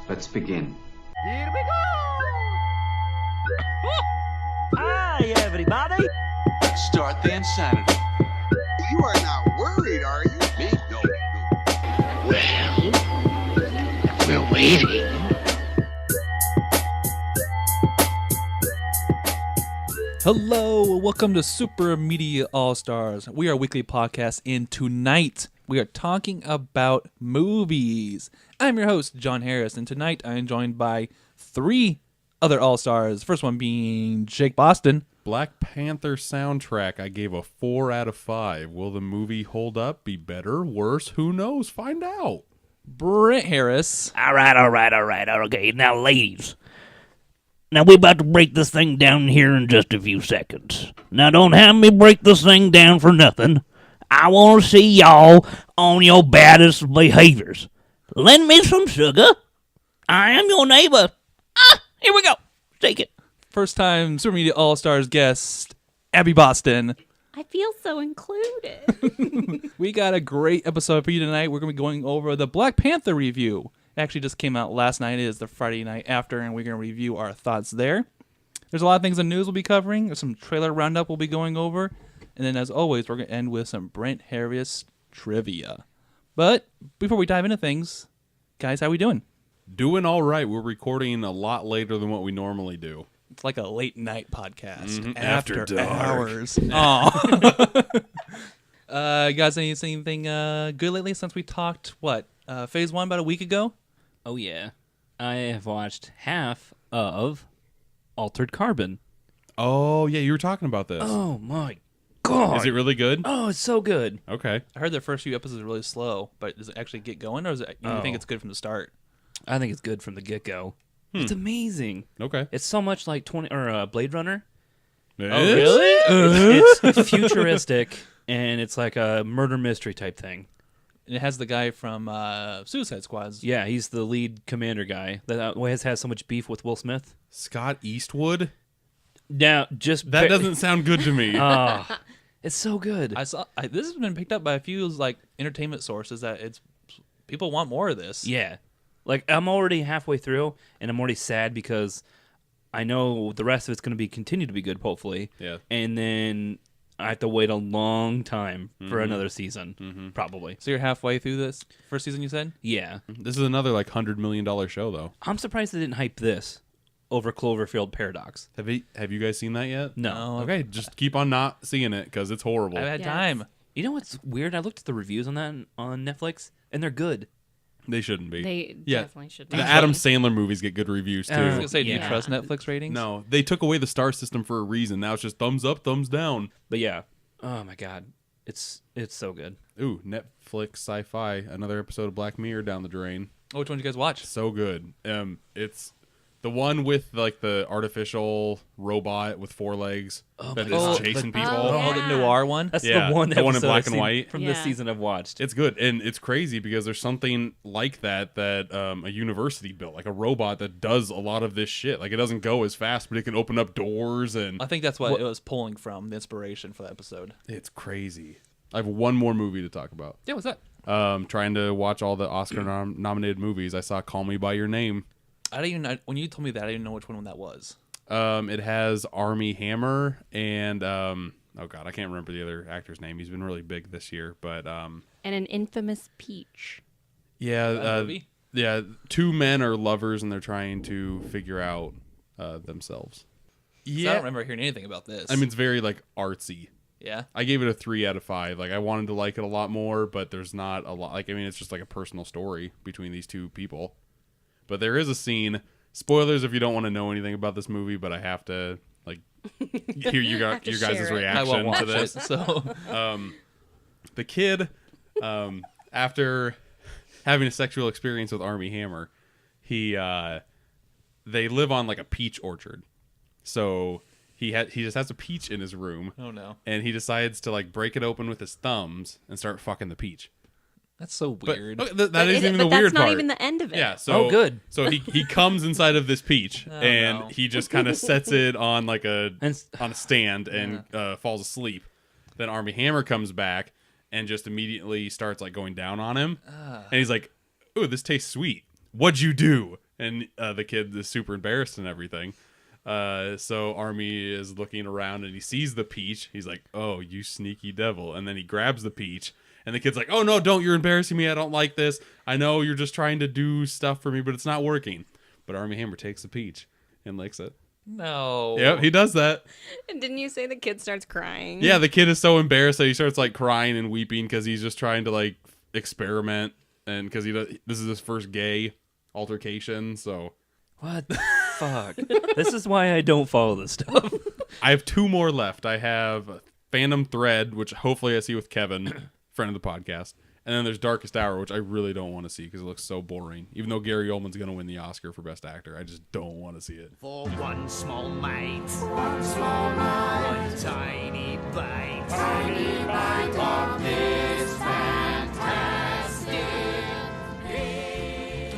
Let's begin. Here we go! Hi, everybody! Start the insanity. You are not worried, are you? Me? No. Well, we're waiting. Hello, welcome to Super Media All-Stars. We are a weekly podcast, and tonight we are talking about movies. I'm your host, John Harris, and tonight I am joined by three other All-Stars. First one being Jake Boston. Black Panther soundtrack, I gave a 4 out of 5. Will the movie hold up, be better, worse? Who knows? Find out. Brent Harris. All right. Okay, now, ladies. Now, we're about to break this thing down here in just a few seconds. Now, don't have me break this thing down for nothing. I want to see y'all on your baddest behaviors. Lend me some sugar. I am your neighbor. Here we go. Take it. First time Super Media All-Stars guest, Abby Boston. I feel so included. We got a great episode for you tonight. We're going to be going over the Black Panther review. It actually just came out last night. It is the Friday night after, and we're going to review our thoughts there. There's a lot of things in news we'll be covering. There's some trailer roundup we'll be going over. And then, as always, we're going to end with some Brent Harris trivia. But before we dive into things, guys, how we doing? Doing all right. We're recording a lot later than what we normally do. It's like a late night podcast. Mhm. After After dark. hours. Aw. You guys, anything good lately since we talked, phase 1 about a week ago? Oh, yeah. I have watched half of Altered Carbon. Oh, yeah, you were talking about this. Oh, my God. Is it really good? Oh, it's so good. Okay. I heard the first few episodes are really slow, but does it actually get going, or is it, you think it's good from the start? I think it's good from the get-go. It's amazing. Okay. It's so much like Blade Runner. Oh, really? It's futuristic, and it's like a murder mystery type thing. And it has the guy from Suicide Squad. Yeah, he's the lead commander guy that has so much beef with Will Smith. Scott Eastwood? Now, That doesn't sound good to me. It's so good. This has been picked up by a few entertainment sources that people want more of this. Yeah. Like, I'm already halfway through, and I'm already sad because I know the rest of it's going to continue to be good, hopefully. Yeah. And then I have to wait a long time for another season, probably. So you're halfway through this first season, you said? Yeah. This is another $100 million show, though. I'm surprised they didn't hype this over Cloverfield Paradox. Have you guys seen that yet? No. Okay, just keep on not seeing it because it's horrible. I've had Yes. time. You know what's weird? I looked at the reviews on that on Netflix, and they're good. They shouldn't be. They Yeah. definitely should be. The Adam Sandler movies get good reviews, too. I was going to say, do you Yeah. trust Netflix ratings? No, they took away the star system for a reason. Now it's just thumbs up, thumbs down. But yeah. Oh, my God. It's so good. Ooh, Netflix sci-fi. Another episode of Black Mirror down the drain. Oh, which one did you guys watch? So good. It's the one with the artificial robot with 4 legs that my is God. chasing Oh, people. Oh, the yeah. noir one? That's Yeah, the one the one in episode black I've and seen white. from this Yeah. season I've watched. It's good, and it's crazy because there's something like that a university built, like a robot that does a lot of this shit. Like, it doesn't go as fast, but it can open up doors, and I think that's what it was pulling from, the inspiration for the episode. it's crazy. I have one more movie to talk about. Yeah, what's that? Trying to watch all the Oscar nominated movies. I saw Call Me by Your Name. When you told me that, I didn't know which one that was. It has Armie Hammer and oh god, I can't remember the other actor's name. He's been really big this year, but And an infamous peach. yeah, movie? yeah. 2 men are lovers and they're trying to figure out themselves. 'Cause I don't remember hearing anything about this. I mean, it's very artsy. yeah. I gave it a 3 out of 5. I wanted to like it a lot more, but there's not a lot. it's just a personal story between these 2 people. But there is a scene. Spoilers if you don't want to know anything about this movie, but I have to hear your Have to guys' share it. I won't reaction watch to this. it, so The kid, after having a sexual experience with Armie Hammer, they live on a peach orchard. So he just has a peach in his room. Oh no. And he decides to break it open with his thumbs and start fucking the peach. That's so But weird. okay, that But isn't even the weird that's not part. even the end of it. Yeah. So good. So he comes inside of this peach and no. he just kind of sets it on And on a stand and falls asleep. Then Armie Hammer comes back and just immediately starts going down on him. And he's like, "Ooh, this tastes sweet. What'd you do?" and the kid is super embarrassed and everything. So Army is looking around and he sees the peach. He's like, "Oh, you sneaky devil!" And then he grabs the peach, and the kid's like, "Oh no, don't! You're embarrassing me. I don't like this. I know you're just trying to do stuff for me, but it's not working." But Army Hammer takes the peach and licks it. No. Yep, he does that. And didn't you say the kid starts crying? Yeah, the kid is so embarrassed that he starts like crying and weeping because he's just trying to like experiment, and because this is his first gay altercation. So What the fuck? This is why I don't follow this stuff. I have 2 more left. I have Phantom Thread, which hopefully I see with Kevin, friend of the podcast. And then there's Darkest Hour, which I really don't want to see because it looks so boring. Even though Gary Oldman's going to win the Oscar for Best Actor, I just don't want to see it. For one small mite, one tiny bite, of this fantastic.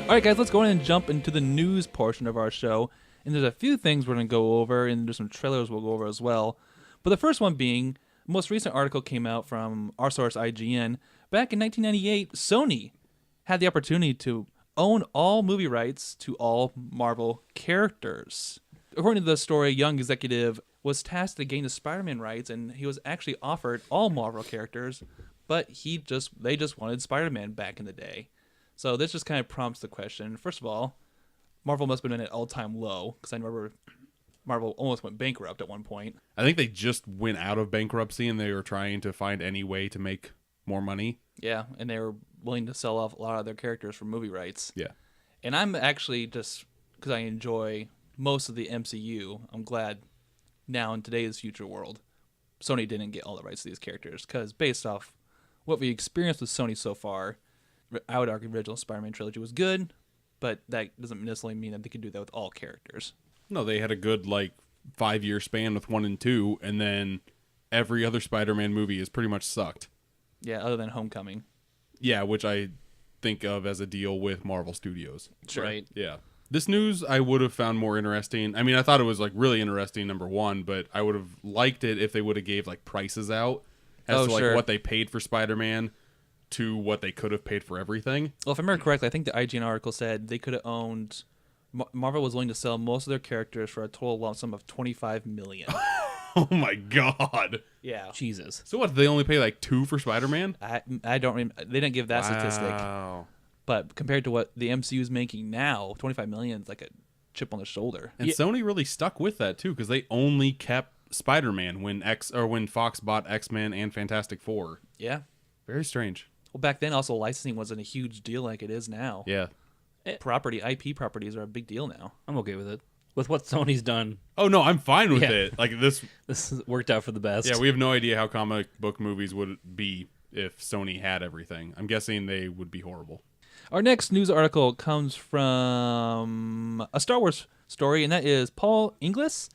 All right, guys, let's go ahead and jump into the news portion of our show. And there's a few things we're going to go over, and there's some trailers we'll go over as well. But the first one being, the most recent article came out from our source, IGN. Back in 1998, Sony had the opportunity to own all movie rights to all Marvel characters. According to the story, a young executive was tasked to gain the Spider-Man rights, and he was actually offered all Marvel characters, but they just wanted Spider-Man back in the day. So this just kind of prompts the question. First of all, Marvel must have been at an all-time low, because I remember Marvel almost went bankrupt at one point. I think they just went out of bankruptcy and they were trying to find any way to make more money. Yeah, and they were willing to sell off a lot of their characters for movie rights. Yeah. And I'm actually, just because I enjoy most of the MCU, I'm glad now in today's future world, Sony didn't get all the rights to these characters, because based off what we experienced with Sony so far, I would argue the original Spider-Man trilogy was good, but that doesn't necessarily mean that they could do that with all characters. No, they had a good 5-year span with 1 and 2, and then every other Spider-Man movie has pretty much sucked. Yeah, other than Homecoming. Yeah, which I think of as a deal with Marvel Studios. Sure. Right. Yeah. This news I would have found more interesting. I mean, I thought it was really interesting, number one, but I would have liked it if they would have gave prices out as to sure. what they paid for Spider-Man to what they could have paid for everything. Well, if I remember correctly, I think the IGN article said they could have owned... Marvel was willing to sell most of their characters for a total lump sum of $25 million. Oh my god. Yeah. Jesus. So what, they only pay 2 for Spider-Man? I don't remember. They didn't give that statistic. Wow. But compared to what the MCU is making now, $25 million is like a chip on the shoulder. And Sony really stuck with that too, because they only kept Spider-Man when Fox bought X-Men and Fantastic Four. Yeah. Very strange. Well, back then also licensing wasn't a huge deal like it is now. Yeah. IP properties are a big deal now. I'm okay with it. With what Sony's done, Oh no, I'm fine with Yeah. it. This this worked out for the best. Yeah, we have no idea how comic book movies would be if Sony had everything. I'm guessing they would be horrible. Our next news article comes from a Star Wars story, and that is Paul Inglis,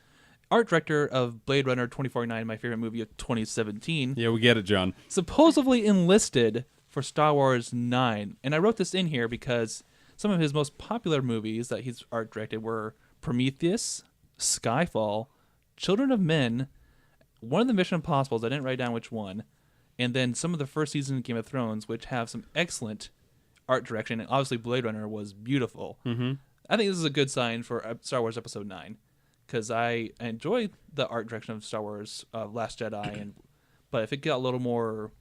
art director of Blade Runner 2049, my favorite movie of 2017, Yeah, we get it, John. supposedly enlisted for Star Wars 9. And I wrote this in here because some of his most popular movies that he's art directed were Prometheus, Skyfall, Children of Men, one of the Mission Impossibles, I didn't write down which one, and then some of the first season of Game of Thrones, which have some excellent art direction, and obviously Blade Runner was beautiful. Mm-hmm. I think this is a good sign for Star Wars Episode 9, because I enjoy the art direction of Star Wars Last Jedi, but if it got a little more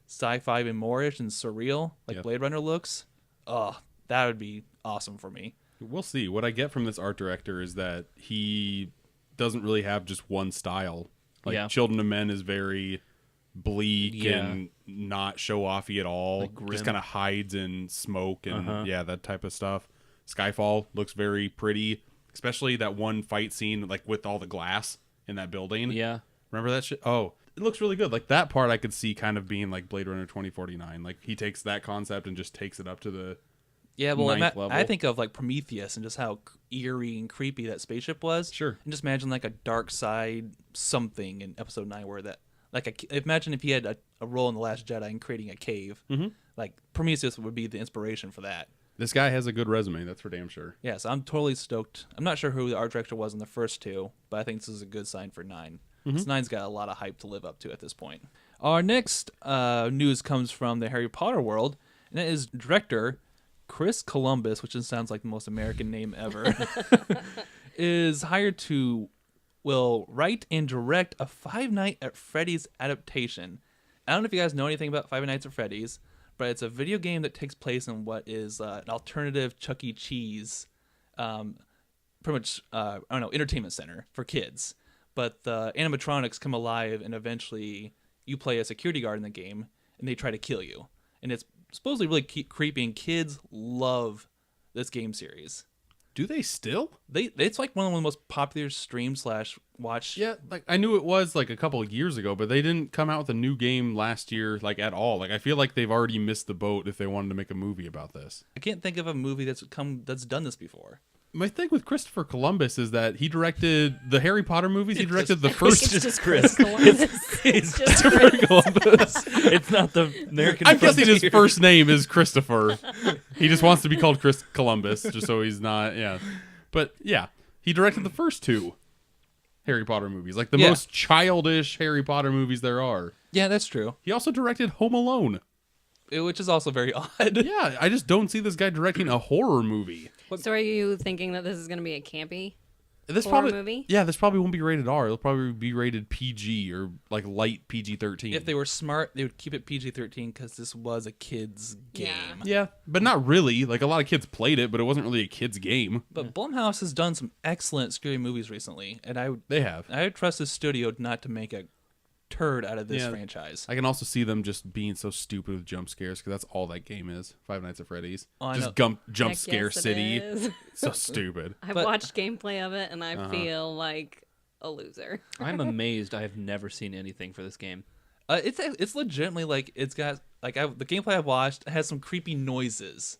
sci-fi and more-ish and surreal, like Blade Runner looks, that would be awesome for me. We'll see. What I get from this art director is that he doesn't really have just one style. Children of Men is very bleak and not show-offy at all. Just kind of hides in smoke and that type of stuff. Skyfall looks very pretty, especially that one fight scene with all the glass in that building. Yeah. Remember that shit? Oh, it looks really good. That part I could see kind of being like Blade Runner 2049. He takes that concept and just takes it up to the ninth level. I think of Prometheus and just how eerie and creepy that spaceship was. Sure. And just imagine a dark side something in Episode 9 where that, imagine if he had a role in The Last Jedi in creating a cave. Mm-hmm. Prometheus would be the inspiration for that. This guy has a good resume, that's for damn sure. Yeah, so I'm totally stoked. I'm not sure who the art director was in the first two, but I think this is a good sign for 9. Mm-hmm. 9's got a lot of hype to live up to at this point. Our next news comes from the Harry Potter world, and that is director Chris Columbus, which just sounds like the most American name ever, is hired to write and direct a Five Nights at Freddy's adaptation. I don't know if you guys know anything about Five Nights at Freddy's, but it's a video game that takes place in what is an alternative Chuck E. Cheese, pretty much, entertainment center for kids. But the animatronics come alive, and eventually you play a security guard in the game, and they try to kill you. And it's supposedly really creepy, and kids love this game series. Do they still? It's like one of the most popular stream/watch. Yeah, like I knew it was like a couple of years ago, but they didn't come out with a new game last year, like at all. Like I feel like they've already missed the boat if they wanted to make a movie about this. I can't think of a movie that's done this before. My thing with Christopher Columbus is that he directed the Harry Potter movies. He directed the first. It's just Chris Columbus. It's just Christopher Chris. Columbus. It's not the American. I'm guessing his frontier. first name is Christopher. He just wants to be called Chris Columbus, just so he's not. Yeah, but yeah, he directed the first two Harry Potter movies, like the most childish Harry Potter movies there are. Yeah, that's true. He also directed Home Alone. Which is also very odd. Yeah, I just don't see this guy directing a horror movie. So are you thinking that this is going to be a campy This horror probably movie? Yeah, this probably won't be rated R. It'll probably be rated PG or like light PG-13. If they were smart, they would keep it PG-13 because this was a kid's game. Yeah, but not really. Like a lot of kids played it, but it wasn't really a kid's game. But Blumhouse has done some excellent scary movies recently, and They have. I would trust the studio not to make a turd out of this franchise. I can also see them just being so stupid with jump scares because that's all that game is. Five Nights at Freddy's. Oh, I just know. jump Heck scare yes, it city. is. So stupid. I've But- watched gameplay of it, and I feel like a loser. I'm amazed. I have never seen anything for this game. It's legitimately like it's got the gameplay I've watched has some creepy noises.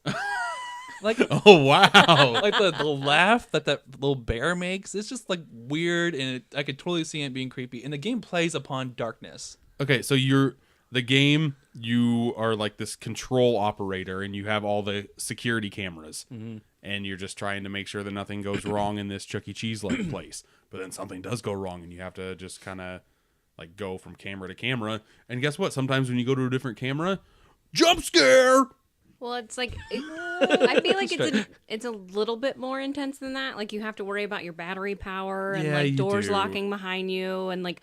Like Oh wow! like the laugh that little bear makes. It's just like weird, and I could totally see it being creepy. And the game plays upon darkness. Okay, so the game. You are like this control operator, and you have all the security cameras, and you're just trying to make sure that nothing goes wrong in this Chuck E. Cheese like place. But then something does go wrong, and you have to just kind of like go from camera to camera. And guess what? Sometimes when you go to a different camera, jump scare. Well, it's like I feel like it's a little bit more intense than that. Like you have to worry about your battery power and Yeah, like you doors do. locking behind you, and like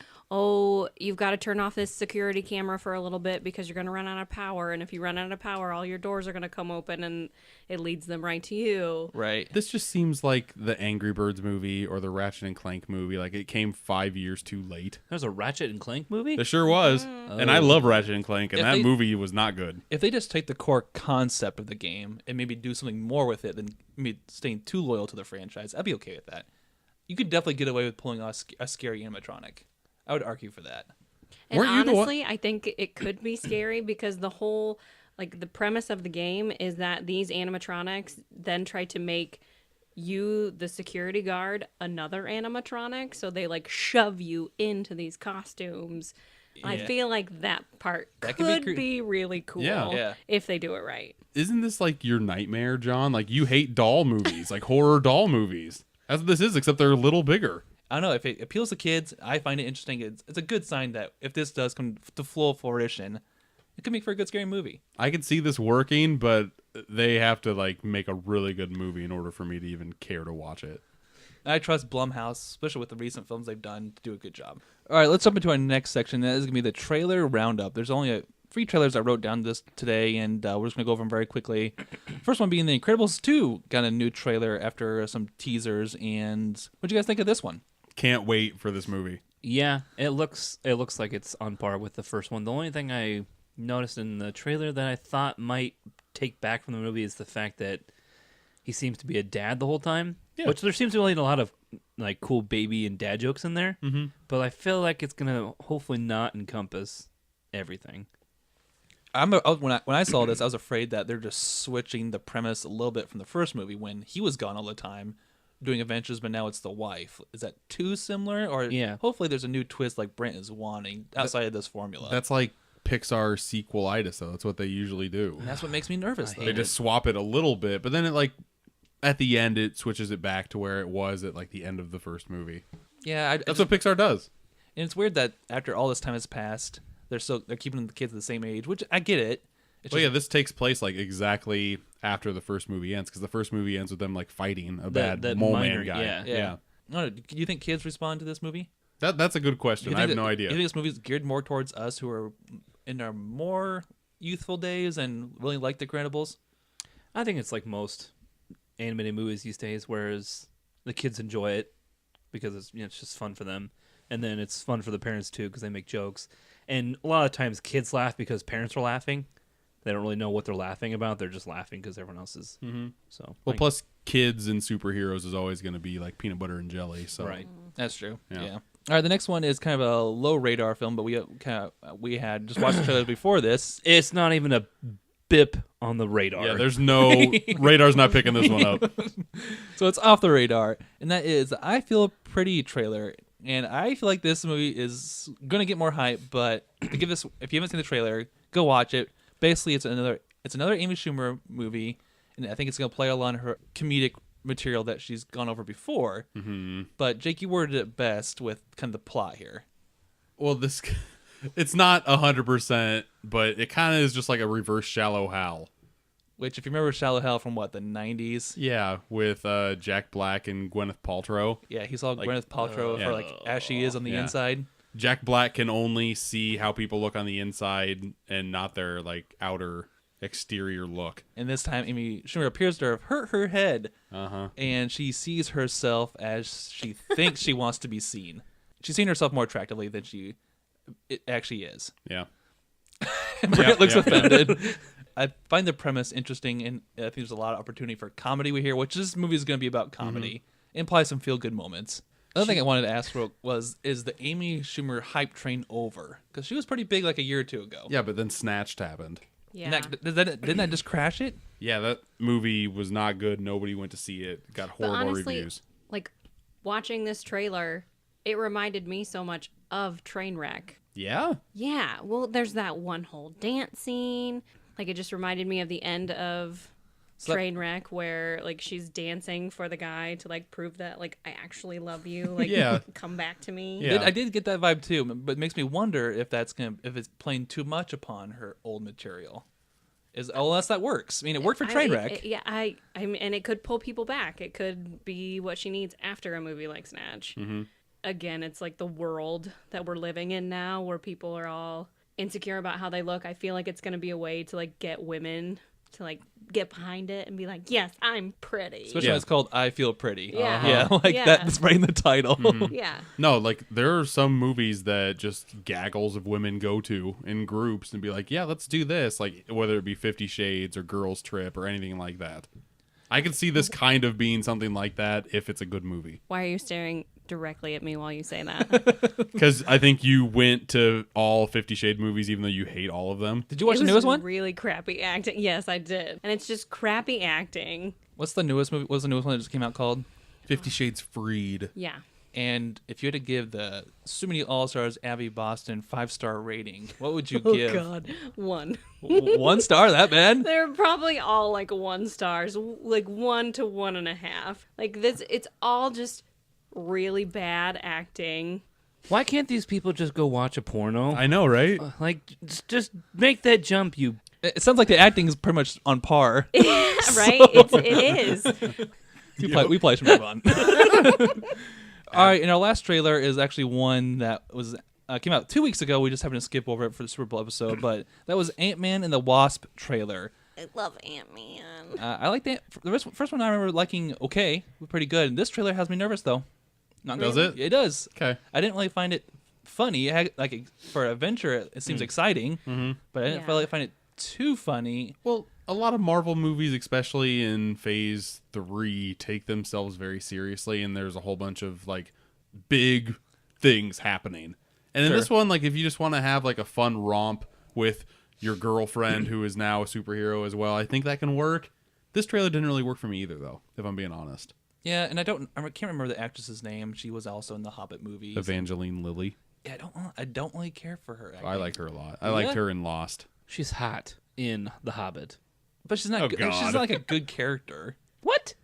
you've got to turn off this security camera for a little bit because you're going to run out of power, and if you run out of power, all your doors are going to come open, and it leads them right to you. Right. This just seems like the Angry Birds movie or the Ratchet and Clank movie. Like it came 5 years too late. There's a Ratchet and Clank movie. It sure was, and I love Ratchet and Clank, and If that they- movie was not good. If they just take the core concept of the game and maybe do something more with it than maybe staying too loyal to the franchise, I'd be okay with that. You could definitely get away with pulling off a scary animatronic. I would argue for that. And Weren't you the one- honestly, I think it could be scary because the whole, like, the premise of the game is that these animatronics then try to make you, the security guard, another animatronic. So they, like, shove you into these costumes. I Yeah. feel like that part That could could be be really cool Yeah. if they do it right. Isn't this like your nightmare, John? Like you hate doll movies, like horror doll movies. That's what this is, except they're a little bigger. I don't know. If it appeals to kids, I find it interesting. It's a good sign that if this does come to full fruition, it could make for a good scary movie. I can see this working, but they have to like make a really good movie in order for me to even care to watch it. I trust Blumhouse, especially with the recent films they've done, to do a good job. All right, let's jump into our next section. That is going to be the trailer roundup. There's only 3 trailers I wrote down this today, and we're just going to go over them very quickly. First one being The Incredibles 2 got a new trailer after some teasers. And what do you guys think of this one? Can't wait for this movie. Yeah, it looks like it's on par with the first one. The only thing I noticed in the trailer that I thought might take back from the movie is the fact that he seems to be a dad the whole time. Yeah. Which there seems to be a lot of like cool baby and dad jokes in there. Mm-hmm. But I feel like it's gonna hopefully not encompass everything. When I saw this, I was afraid that they're just switching the premise a little bit from the first movie when he was gone all the time doing adventures, but now it's the wife. Is that too similar? Or Yeah. hopefully there's a new twist like Brent is wanting outside of this formula. That's like Pixar sequelitis, though. That's what they usually do. And that's what makes me nervous. They just swap it a little bit, but then it like at the end it switches it back to where it was at like the end of the first movie. Yeah, That's what Pixar does. and it's weird that after all this time has passed, they're keeping the kids the same age, which I get it. It's Well, just, yeah, this takes place like exactly after the first movie ends, because the first movie ends with them like fighting a bad that mole minor- man guy. yeah. Yeah. No, do you think kids respond to this movie? That's a good question. I have no idea. You think this movie is geared more towards us who are in our more youthful days and really like The Incredibles? I think it's like most animated movies these days, whereas the kids enjoy it because it's just fun for them, and then it's fun for the parents too because they make jokes. And a lot of times, kids laugh because parents are laughing. They don't really know what they're laughing about. They're just laughing because everyone else is. Mm-hmm. So, Well, plus kids and superheroes is always going to be like peanut butter and jelly. So right. That's true. Yeah. All right, the next one is kind of a low radar film, but we had just watched the trailer before this. It's not even a bip on the radar. Yeah, there's no radar's not picking this one up. So it's off the radar, and that is the I Feel Pretty trailer. And I feel like this movie is gonna get more hype, but to give this, if you haven't seen the trailer, go watch it. Basically, it's another Amy Schumer movie, and I think it's gonna play along her comedic material that she's gone over before. Mm-hmm. But Jake, you worded it best with kind of the plot here. Well, it's not 100%, but it kind of is just like a reverse Shallow Hal. Which, if you remember Shallow Hal from the 90s? Yeah, with Jack Black and Gwyneth Paltrow. Yeah, he saw Gwyneth Paltrow for as she is on the inside. Jack Black can only see how people look on the inside and not their like outer exterior look. And this time, Amy Schumer appears to have hurt her head, and she sees herself as she thinks she wants to be seen. She's seen herself more attractively than it actually is. Yeah. Brett looks offended. I find the premise interesting, and I think there's a lot of opportunity for comedy we hear, which this movie is going to be about comedy. And probably some feel-good moments. Another thing I wanted to ask is the Amy Schumer hype train over? Because she was pretty big like a year or two ago. Yeah, but then Snatched happened. Yeah. Didn't that just crash it? Yeah, that movie was not good. Nobody went to see it. Got horrible honestly, reviews. Like, watching this trailer, it reminded me so much of Trainwreck. Yeah? Yeah, well, there's that one whole dance scene. Like, it just reminded me of the end of Trainwreck, where like she's dancing for the guy to like prove that like I actually love you. Like, come back to me. Yeah. I did get that vibe too, but it makes me wonder if if it's playing too much upon her old material. Unless that works. I mean, it worked for Trainwreck. I mean, and it could pull people back. It could be what she needs after a movie like Snatch. Mm-hmm. Again, it's like the world that we're living in now, where people are all insecure about how they look. I feel like it's going to be a way to like get women to like get behind it and be like, yes, I'm pretty. Especially when it's called I Feel Pretty. Yeah. That's right in the title. Mm-hmm. Yeah. No, like there are some movies that just gaggles of women go to in groups and be like, yeah, let's do this. Like whether it be 50 Shades or Girls Trip or anything like that. I could see this kind of being something like that if it's a good movie. Why are you staring directly at me while you say that? Because I think you went to all 50 Shade movies even though you hate all of them. Did you watch the newest one? Really crappy acting. Yes, I did. And it's just crappy acting. What's the newest movie? What's the newest one that just came out called? 50 Shades Freed. Yeah. And if you had to give the So Many All-Stars Abby Boston 5-star rating, what would you Oh, give? God. 1. 1 star? That bad? They're probably all like 1 stars, like 1 to 1.5. Like this, it's all just really bad acting. Why can't these people just go watch a porno? I know, right? Like, just make that jump, you. It sounds like the acting is pretty much on par. Right? It is. We probably should move on. All right, and our last trailer is actually one that was came out 2 weeks ago. We just happened to skip over it for the Super Bowl episode, but that was Ant-Man and the Wasp trailer. I love Ant-Man. I like that. The first one I remember liking okay, pretty good. This trailer has me nervous though. Not Does really. it? It does. Okay. I didn't really find it funny. It had, like for adventure, it seems exciting, but I didn't really find it too funny. Well, a lot of Marvel movies, especially in Phase 3, take themselves very seriously, and there's a whole bunch of like big things happening. And in this one, like if you just want to have like a fun romp with your girlfriend who is now a superhero as well, I think that can work. This trailer didn't really work for me either, though, if I'm being honest. Yeah, and I can't remember the actress's name. She was also in the Hobbit movies. Evangeline Lilly. Yeah, I don't really care for her. I like her a lot. I liked her in Lost. She's hot in The Hobbit. But she's not. Oh, She's God. not like a good character. What?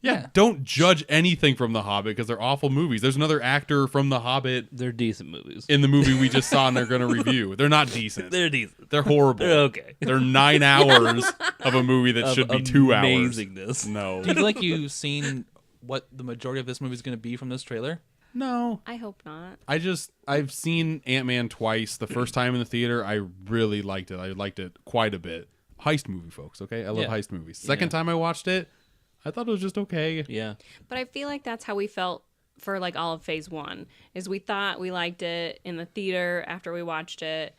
Yeah, don't judge anything from The Hobbit because they're awful movies. There's another actor from The Hobbit They're decent movies. in the movie we just saw and they're going to review. They're not decent. They're decent. They're horrible. They're okay. They're 9 hours of a movie that Of should be 2 hours. amazingness. No. Do you feel like you've seen what the majority of this movie is going to be from this trailer? No. I hope not. I've seen Ant-Man twice. The first time in the theater, I really liked it. I liked it quite a bit. Heist movie, folks, okay? I love Yeah. heist movies. Second time I watched it, I thought it was just okay. Yeah. But I feel like that's how we felt for like all of phase 1 is we thought we liked it in the theater after we watched it,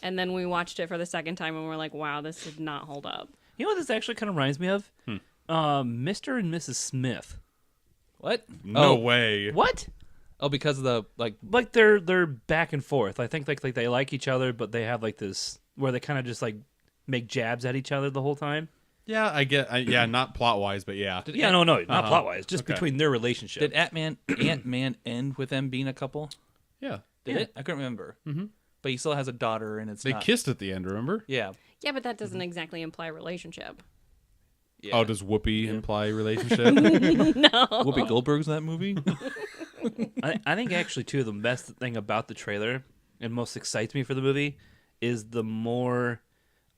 and then we watched it for the second time and we're like, wow, this did not hold up. You know what this actually kind of reminds me of? Mr. and Mrs. Smith. What? No way. What? Oh, because of the like. Like they're back and forth. I think like they like each other, but they have like this where they kind of just like make jabs at each other the whole time. Yeah, I get. Yeah, not plot wise, but yeah. Yeah, no, not plot wise, just Okay. between their relationship. Did Ant-Man end with them being a couple? Yeah, Did it? I couldn't remember. Mm-hmm. But he still has a daughter, and it's they not. kissed at the end. Remember? Yeah. Yeah, but that doesn't exactly imply relationship. Yeah. Oh, does Whoopi imply relationship? Whoopi Goldberg's in that movie? I think actually too the best thing about the trailer and most excites me for the movie is the more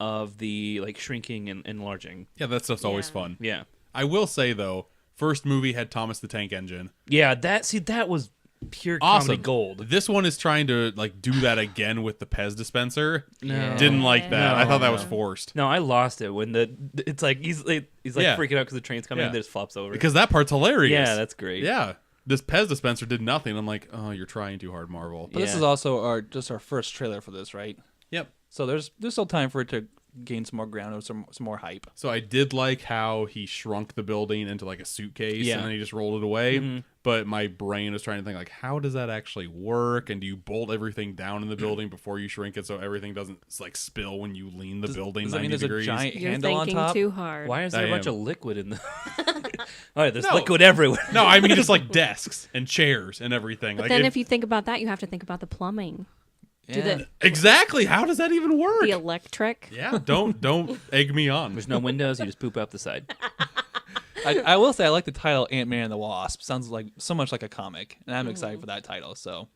of the like shrinking and enlarging. Yeah, that stuff's always Yeah. fun. Yeah. I will say though, first movie had Thomas the Tank Engine. Yeah, that was pure Awesome. comedy gold. This one is trying to like do that again with the Pez dispenser. No. Didn't like that. I No. thought that was forced. No, I lost it when it's like he's like Yeah. freaking out because the train's coming Yeah. and it just flops over. Because that part's hilarious. Yeah, that's great. Yeah. This Pez dispenser did nothing. I'm like, oh, you're trying too hard, Marvel. But this Yeah. is also our first trailer for this, right? Yep. So there's still time for it to gain some more ground or some more hype. So I did like how he shrunk the building into like a suitcase Yeah. and then he just rolled it away. But my brain was trying to think like, how does that actually work? And do you bolt everything down in the building before you shrink it so everything doesn't like spill when you lean the building Does that 90 mean there's degrees? a giant You're handle on thinking top? too hard. Why is there I a bunch am. of liquid in the? All right, there's No. liquid everywhere. No, I mean just like desks and chairs and everything. But Like then if you think about that, you have to think about the plumbing. Do Yeah. the exactly, how does that even work? the electric. Yeah, don't egg me on. There's no windows. You just poop out the side. I will say I like the title Ant-Man and the Wasp. Sounds like so much like a comic, and I'm excited for that title. So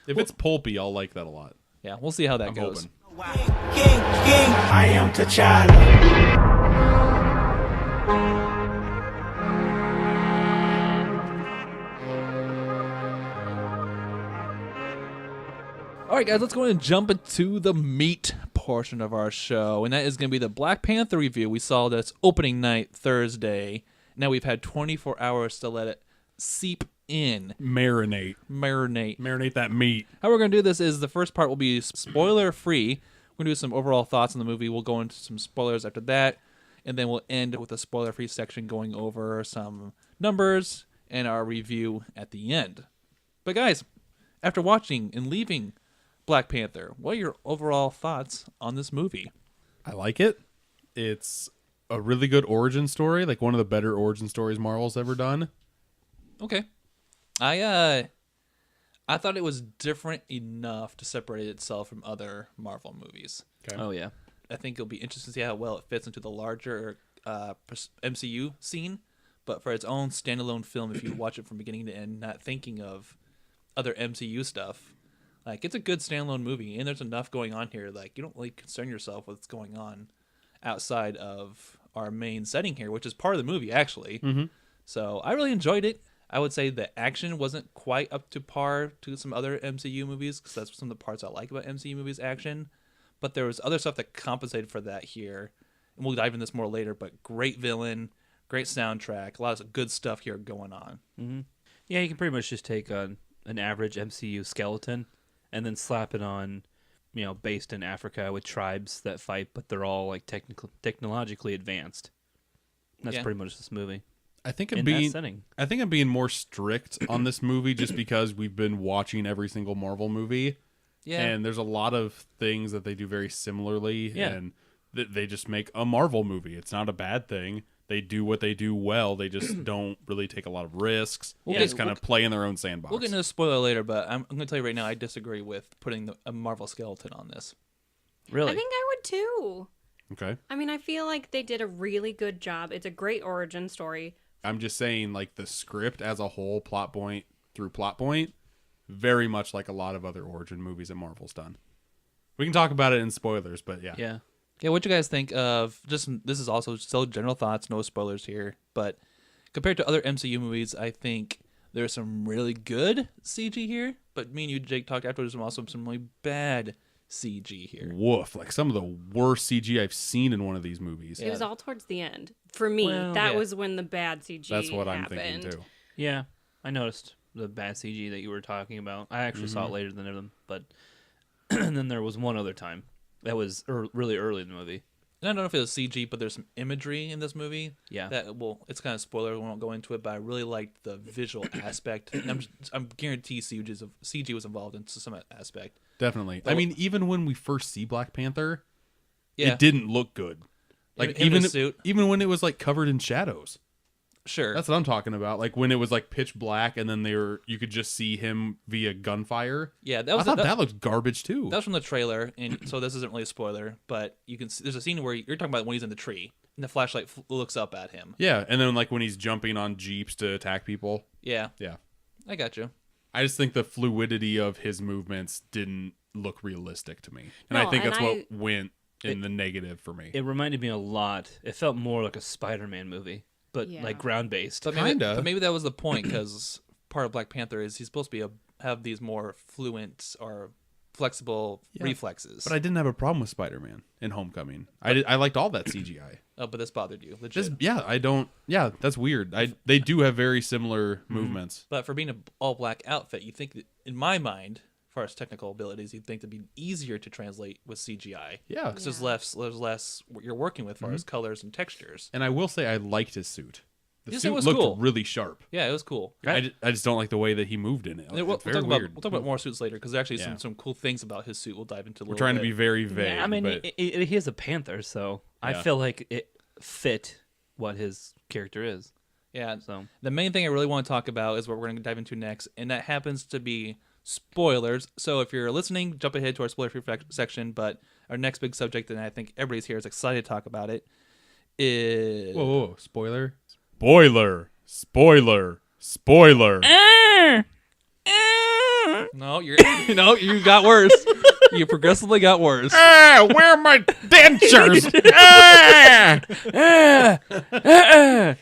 If it's pulpy, I'll like that a lot. yeah, we'll see how that I'm goes. hoping. I am T'Challa. All right, guys, let's go ahead and jump into the meat portion of our show, and that is going to be the Black Panther review. We saw this opening night Thursday. Now we've had 24 hours to let it seep in, Marinate that meat. How we're going to do this is the first part will be spoiler free. We're going to do some overall thoughts on the movie. We'll go into some spoilers after that, and then we'll end with a spoiler free section going over some numbers and our review at the end. But guys, after watching and leaving Black Panther, what are your overall thoughts on this movie? I like it. It's a really good origin story, like one of the better origin stories Marvel's ever done. Okay. I thought it was different enough to separate itself from other Marvel movies. Okay. Oh yeah. I think it'll be interesting to see how well it fits into the larger MCU scene. But for its own standalone film, if you watch it from beginning to end, not thinking of other MCU stuff, like it's a good standalone movie, and there's enough going on here. Like you don't really concern yourself with what's going on outside of our main setting here, which is part of the movie actually. Mm-hmm. So I really enjoyed it. I would say the action wasn't quite up to par to some other MCU movies, because that's some of the parts I like about MCU movies action. But there was other stuff that compensated for that here, and we'll dive into this more later. But great villain, great soundtrack, a lot of good stuff here going on. Mm-hmm. Yeah, you can pretty much just take an average MCU skeleton and then slap it on, based in Africa with tribes that fight, but they're all like technologically advanced. That's Yeah. pretty much this movie. I think In that setting. I think I'm being more strict on this movie just because we've been watching every single Marvel movie. Yeah. And there's a lot of things that they do very similarly, Yeah. and they just make a Marvel movie. It's not a bad thing. They do what they do well. They just don't really take a lot of risks. We'll They get- just kind of play in their own sandbox. We'll get into the spoiler later, but I'm going to tell you right now, I disagree with putting a Marvel skeleton on this. Really? I think I would too. Okay. I mean, I feel like they did a really good job. It's a great origin story I'm just saying, like, the script as a whole, plot point through plot point, very much like a lot of other origin movies that Marvel's done. We can talk about it in spoilers, but yeah. Yeah. Yeah, what you guys think of, just this is also still general thoughts, no spoilers here, but compared to other MCU movies, I think there's some really good CG here, but me and you, Jake, talked afterwards, there's also some really bad CG here. Woof. Like, some of the worst CG I've seen in one of these movies. It was all towards the end. For me, Well, that yeah. was when the bad CG That's what I'm happened. thinking, too. Yeah, I noticed the bad CG that you were talking about. I actually saw it later than them, but and then there was one other time that was really early in the movie. And I don't know if it was CG, but there's some imagery in this movie. Yeah. That, well, it's kind of spoiler. We won't go into it, but I really liked the visual aspect. And I'm guarantee CG was involved in some aspect. Definitely. I mean, even when we first see Black Panther, Yeah. it didn't look good. Like, Him in a suit. even when it was, like, covered in shadows. Sure. That's what I'm talking about. Like, when it was, like, pitch black and then you could just see him via gunfire. Yeah, I thought that looked garbage, too. That was from the trailer, and so this isn't really a spoiler, but you can see, there's a scene where you're talking about when he's in the tree, and the flashlight looks up at him. Yeah, and then, like, when he's jumping on jeeps to attack people. Yeah, Yeah. I got you. I just think the fluidity of his movements didn't look realistic to me. And I No, think and that's what went in the negative for me. It reminded me a lot. It felt more like a Spider-Man movie, but Yeah. like ground-based. But maybe that was the point, because part of Black Panther is he's supposed to be have these more fluent or flexible reflexes. But I didn't have a problem with Spider-Man in Homecoming. I liked all that CGI. Oh, but this bothered you, legit. Just that's weird. They do have very similar movements. But for being an all-black outfit, you think that, in my mind, as far as technical abilities, you'd think it'd be easier to translate with CGI. Yeah. Because there's less what you're working with as far as colors and textures. And I will say I liked his suit. The His suit suit was looked cool. really sharp. Yeah, it was cool. I just don't like the way that he moved in it. We'll It's very talk weird. about more suits later, because there's actually Yeah. some cool things about his suit we'll dive into a We're little trying bit. to be very vague. I mean, but he is a Panther, so I Yeah. feel like it fit what his character is. Yeah. So The main thing I really want to talk about is what we're going to dive into next, and that happens to be spoilers. So if you're listening, jump ahead to our spoiler-free section. But our next big subject, and I think everybody's here is excited to talk about it, is... whoa. Spoiler. Spoiler. No, you got worse. You progressively got worse. Where are my dentures?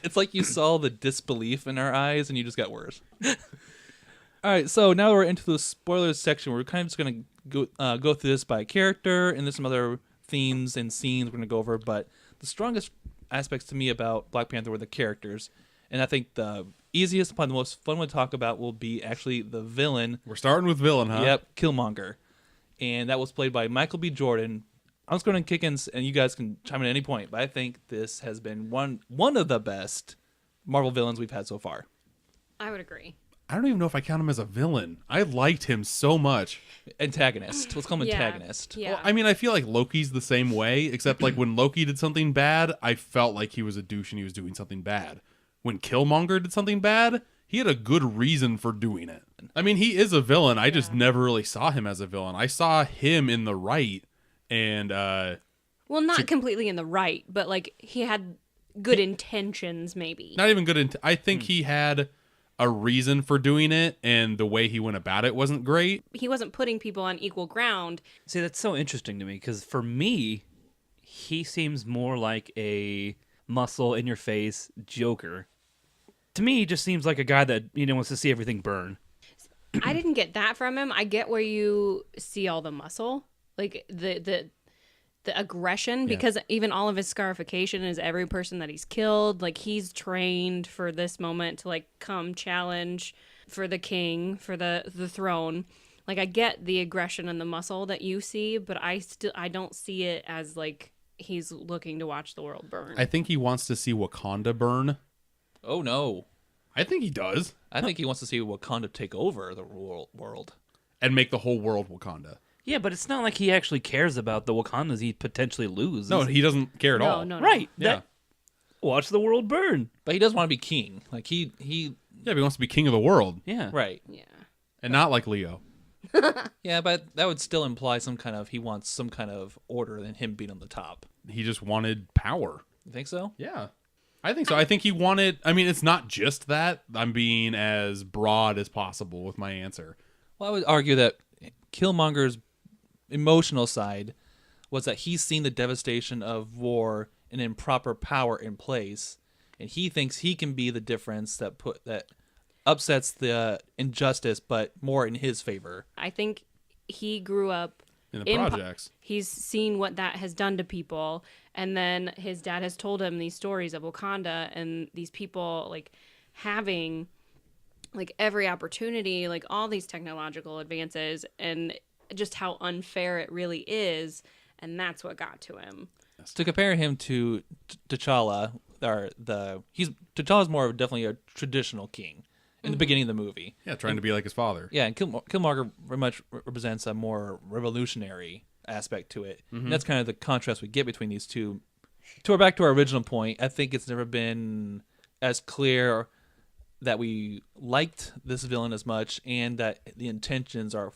It's like you saw the disbelief in our eyes, and you just got worse. All right, so now we're into the spoilers section. We're kind of just going to go through this by character, and there's some other themes and scenes we're going to go over. But the strongest aspects to me about Black Panther were the characters. And I think the easiest, probably the most fun one to talk about will be actually the villain. We're starting with villain, huh? Yep, Killmonger. And that was played by Michael B. Jordan. I'm just going to kick in, and you guys can chime in at any point, but I think this has been one of the best Marvel villains we've had so far. I would agree. I don't even know if I count him as a villain. I liked him so much. Antagonist. Let's call him Yeah. antagonist. Yeah. Well, I mean, I feel like Loki's the same way, except like when Loki did something bad, I felt like he was a douche and he was doing something bad. When Killmonger did something bad, he had a good reason for doing it. I mean, he is a villain. I just never really saw him as a villain. I saw him in the right, and Well, not completely in the right, but like he had good intentions, maybe. not even good. I think he had a reason for doing it, and the way he went about it wasn't great. He wasn't putting people on equal ground. see, that's so interesting to me because for me, he seems more like a muscle in your face Joker. To me, he just seems like a guy that wants to see everything burn. I didn't get that from him. I get where you see all the muscle, like the aggression, because even all of his scarification is every person that he's killed. Like he's trained for this moment to like come challenge for the king, for the throne. Like I get the aggression and the muscle that you see, but I don't see it as like he's looking to watch the world burn. I think he wants to see Wakanda burn. Oh, no. I think he does. I think he wants to see Wakanda take over the world. And make the whole world Wakanda. Yeah, but it's not like he actually cares about the Wakandas he'd potentially lose. No, he doesn't care at all. No. Right. Yeah. Watch the world burn. But he does want to be king. Like he Yeah, but he wants to be king of the world. Yeah. right. Yeah. And not like Leo. Yeah, but that would still imply he wants some kind of order than him being on the top. He just wanted power. You think so? Yeah. I think so. I think he wanted. I mean, it's not just that. I'm being as broad as possible with my answer. Well, I would argue that Killmonger's emotional side was that he's seen the devastation of war and improper power in place, and he thinks he can be the difference that upsets the injustice, but more in his favor. I think he grew up In the projects. He's seen what that has done to people, and then his dad has told him these stories of Wakanda and these people like having like every opportunity, like all these technological advances, and just how unfair it really is, and that's what got to him. To compare him to T'Challa, T'Challa's more of definitely a traditional king in the beginning of the movie. Yeah, trying to be like his father. Yeah, and Killmonger very much represents a more revolutionary aspect to it. And that's kind of the contrast we get between these two. Back to our original point, I think it's never been as clear that we liked this villain as much, and that the intentions are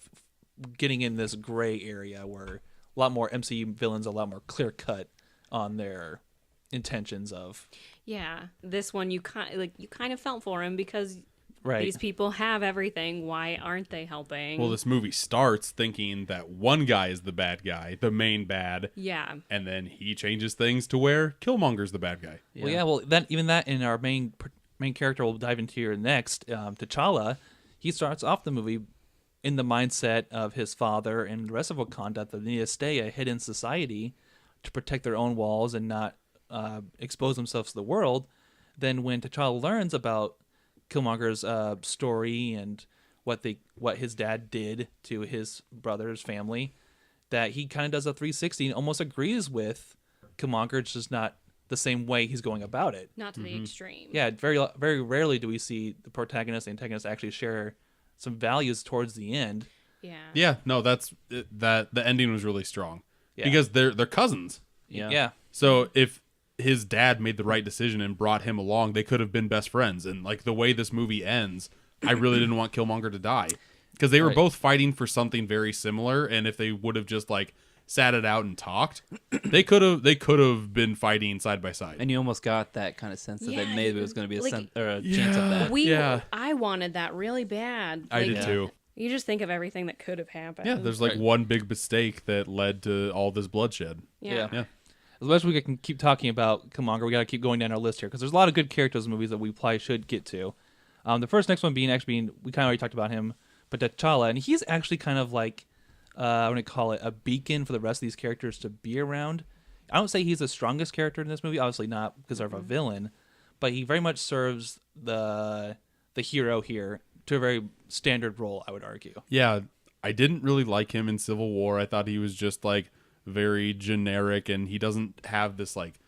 getting in this gray area where a lot more MCU villains are a lot more clear cut on their intentions of. Yeah, this one you kind of felt for him because Right. these people have everything. Why aren't they helping? Well, this movie starts thinking that one guy is the bad guy, the main bad. Yeah. And then he changes things to where Killmonger's the bad guy. Well, that in our main character we'll dive into here next, T'Challa, he starts off the movie in the mindset of his father and the rest of Wakanda that they need to stay a hidden society to protect their own walls and not expose themselves to the world. Then when T'Challa learns about Killmonger's story and what his dad did to his brother's family, that he kind of does a 360 and almost agrees with Killmonger. It's just not the same way he's going about it. Not to the extreme. Yeah, very rarely do we see the protagonist and antagonist actually share some values towards the end. Yeah. Yeah, no, that the ending was really strong. Yeah. Because they're cousins. Yeah. So if his dad made the right decision and brought him along, they could have been best friends. And like the way this movie ends, I really didn't want Killmonger to die because they were both fighting for something very similar. And if they would have just like sat it out and talked, they could have been fighting side by side. And you almost got that kind of sense that Yeah, maybe it was going to be a like- chance of that. I wanted that really bad. I did too. You just think of everything that could have happened. Yeah, there's like one big mistake that led to all this bloodshed. Yeah. Yeah. As much as we can keep talking about Killmonger, we got to keep going down our list here because there's a lot of good characters in movies that we probably should get to. The next one being we kind of already talked about him, but T'Challa, and he's actually kind of like I want to call it a beacon for the rest of these characters to be around. I don't say he's the strongest character in this movie, obviously not because of a villain, but he very much serves the hero here to a very standard role, I would argue. Yeah, I didn't really like him in Civil War. I thought he was just like very generic and he doesn't have this like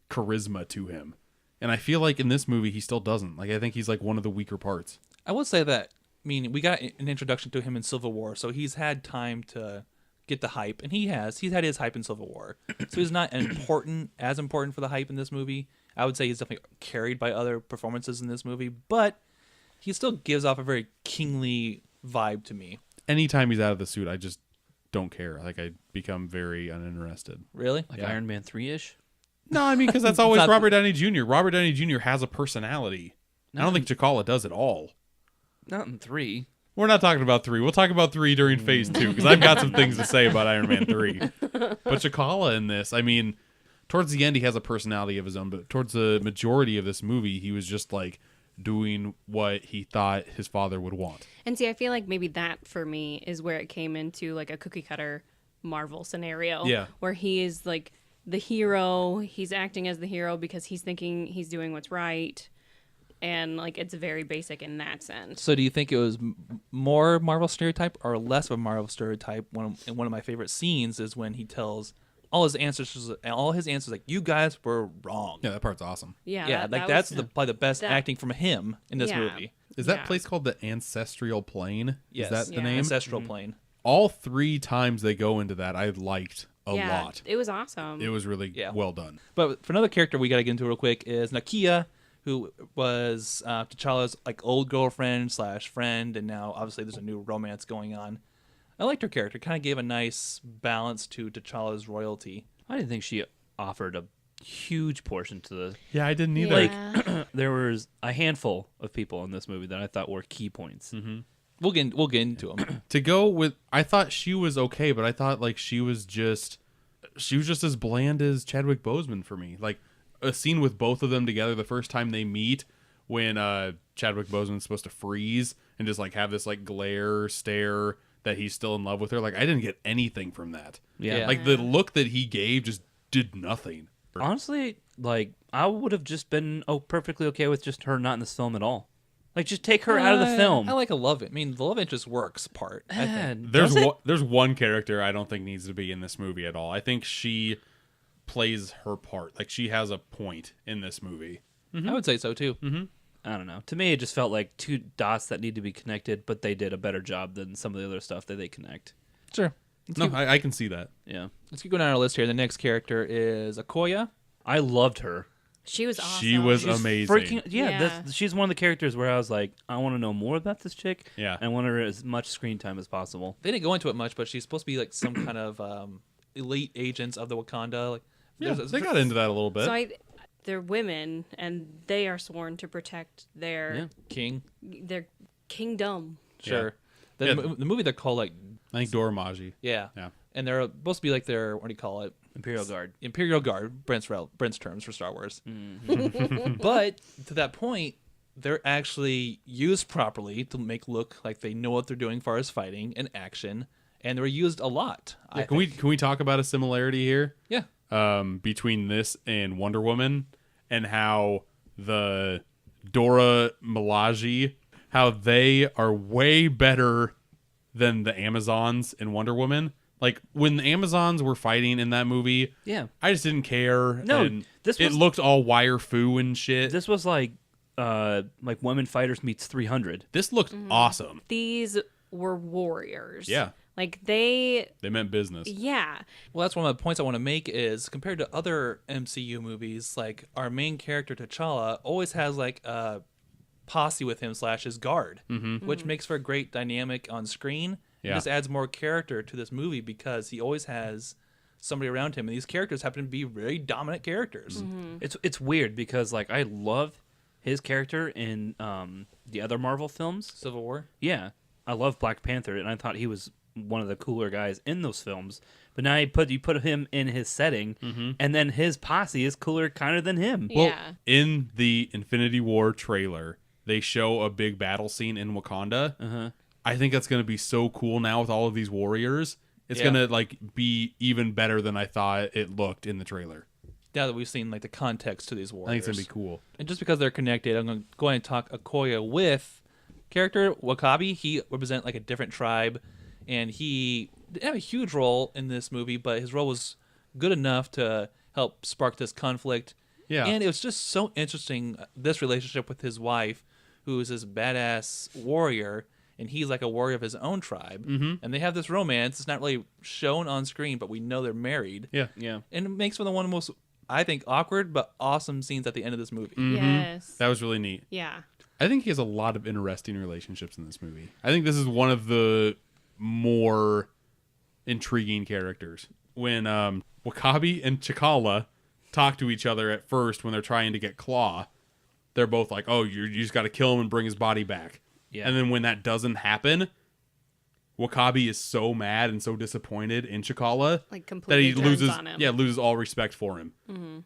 charisma to him. And I feel like in this movie he still doesn't. Like I think he's like one of the weaker parts. I will say that, I mean, we got an introduction to him in Civil War, so he's had time to get the hype, and he's had his hype in Civil War. So he's not as important for the hype in this movie. I would say he's definitely carried by other performances in this movie, but he still gives off a very kingly vibe to me. Anytime he's out of the suit, I just don't care. Like I become very uninterested. Really? Like Iron Man 3-ish? No, I mean because that's always Robert Downey Jr. Robert Downey Jr. has a personality. I don't think T'Challa does at all. Not in 3. We're not talking about 3. We'll talk about 3 during Phase 2 because I've got some things to say about Iron Man 3. But T'Challa in this, I mean, towards the end he has a personality of his own, but towards the majority of this movie he was just like doing what he thought his father would want. And see, I feel like maybe that for me is where it came into like a cookie cutter Marvel scenario. Yeah. Where he is like the hero. He's acting as the hero because he's thinking he's doing what's right. And like it's very basic in that sense. So do you think it was more Marvel stereotype or less of a Marvel stereotype? One of my favorite scenes is when he tells all his answers like, you guys were wrong. Yeah, that part's awesome. Yeah. That's probably the best that- acting from him in this Yeah. movie. Is that Yeah. place called the Ancestral Plane? Yes. Is that the Yeah. name? Ancestral plane. All 3 times they go into that, I liked a lot. It was awesome. It was really Yeah. well done. But for another character we got to get into real quick is Nakia, who was T'Challa's like old girlfriend / friend, and now obviously there's a new romance going on. I liked her character; kind of gave a nice balance to T'Challa's royalty. I didn't think she offered a huge portion to the. Yeah, I didn't either. Yeah. There was a handful of people in this movie that I thought were key points. Mm-hmm. We'll get into them. To go with, I thought she was okay, but I thought like she was just as bland as Chadwick Boseman for me. Like a scene with both of them together the first time they meet, when Chadwick Boseman's supposed to freeze and just like have this like stare that he's still in love with her. Like I didn't get anything from that. Yeah. Like the look that he gave just did nothing. Honestly, like I would have just been perfectly okay with just her not in this film at all. Like just take her out of the film. I like a love it. I mean, the love interest works part. I think. Man, There's one character I don't think needs to be in this movie at all. I think she plays her part. Like she has a point in this movie. I would say so too. Mm-hmm. I don't know. To me, it just felt like two dots that need to be connected, but they did a better job than some of the other stuff that they connect. Sure. I can see that. Yeah. Let's keep going down our list here. The next character is Okoye. I loved her. She was awesome. She was She's amazing. Freaking, Yeah. She's one of the characters where I was like, I want to know more about this chick. Yeah. And I want her as much screen time as possible. They didn't go into it much, but she's supposed to be like some kind of elite agents of the Wakanda. Like, Yeah, they got into that a little bit. So they're women, and they are sworn to protect their king. their kingdom. Sure. Yeah. The movie they're called like I think Dora Maji. yeah. Yeah. And they're supposed to be like their, what do you call it? Imperial Guard. Imperial Guard, Brent's terms for Star Wars. But to that point, they're actually used properly to make look like they know what they're doing as far as fighting and action, and they were used a lot. Yeah, can we talk about a similarity here? Yeah. Between this and Wonder Woman, and how the Dora Milaje, how they are way better than the Amazons in Wonder Woman. Like when the Amazons were fighting in that movie, Yeah. I just didn't care. No, and this it was- looked all wire foo and shit. This was like Women Fighters meets 300. This looked awesome. These were warriors. Yeah. Like they meant business. yeah. Well, that's one of the points I want to make is compared to other MCU movies, like our main character T'Challa always has like a posse with him / his guard, which makes for a great dynamic on screen. It Yeah. just adds more character to this movie because he always has somebody around him, and these characters happen to be very dominant characters. It's weird because like I love his character in the other Marvel films. Civil War. Yeah, I love Black Panther, and I thought he was one of the cooler guys in those films. But now you put him in his setting, and then his posse is cooler kind of than him. Well, Yeah. in the Infinity War trailer, they show a big battle scene in Wakanda. I think that's going to be so cool now with all of these warriors. It's Yeah. going to like be even better than I thought it looked in the trailer. Now that we've seen like the context to these I think warriors, it's going to be cool. and just because they're connected, I'm going to go ahead and talk Okoye with character Wakabi. He represents like a different tribe, and he didn't have a huge role in this movie, but his role was good enough to help spark this conflict. Yeah. And it was just so interesting, this relationship with his wife, who is this badass warrior, and he's like a warrior of his own tribe. And they have this romance. It's not really shown on screen, but we know they're married. Yeah. Yeah. And it makes for one of the most, I think, awkward but awesome scenes at the end of this movie. Yes. That was really neat. Yeah. I think he has a lot of interesting relationships in this movie. I think this is one of the more intriguing characters. When Wakabi and T'Challa talk to each other at first when they're trying to get Claw, they're both like, oh, you just got to kill him and bring his body back. Yeah. And then when that doesn't happen, Wakabi is so mad and so disappointed in T'Challa Like that completely he turns loses on him. loses all respect for him.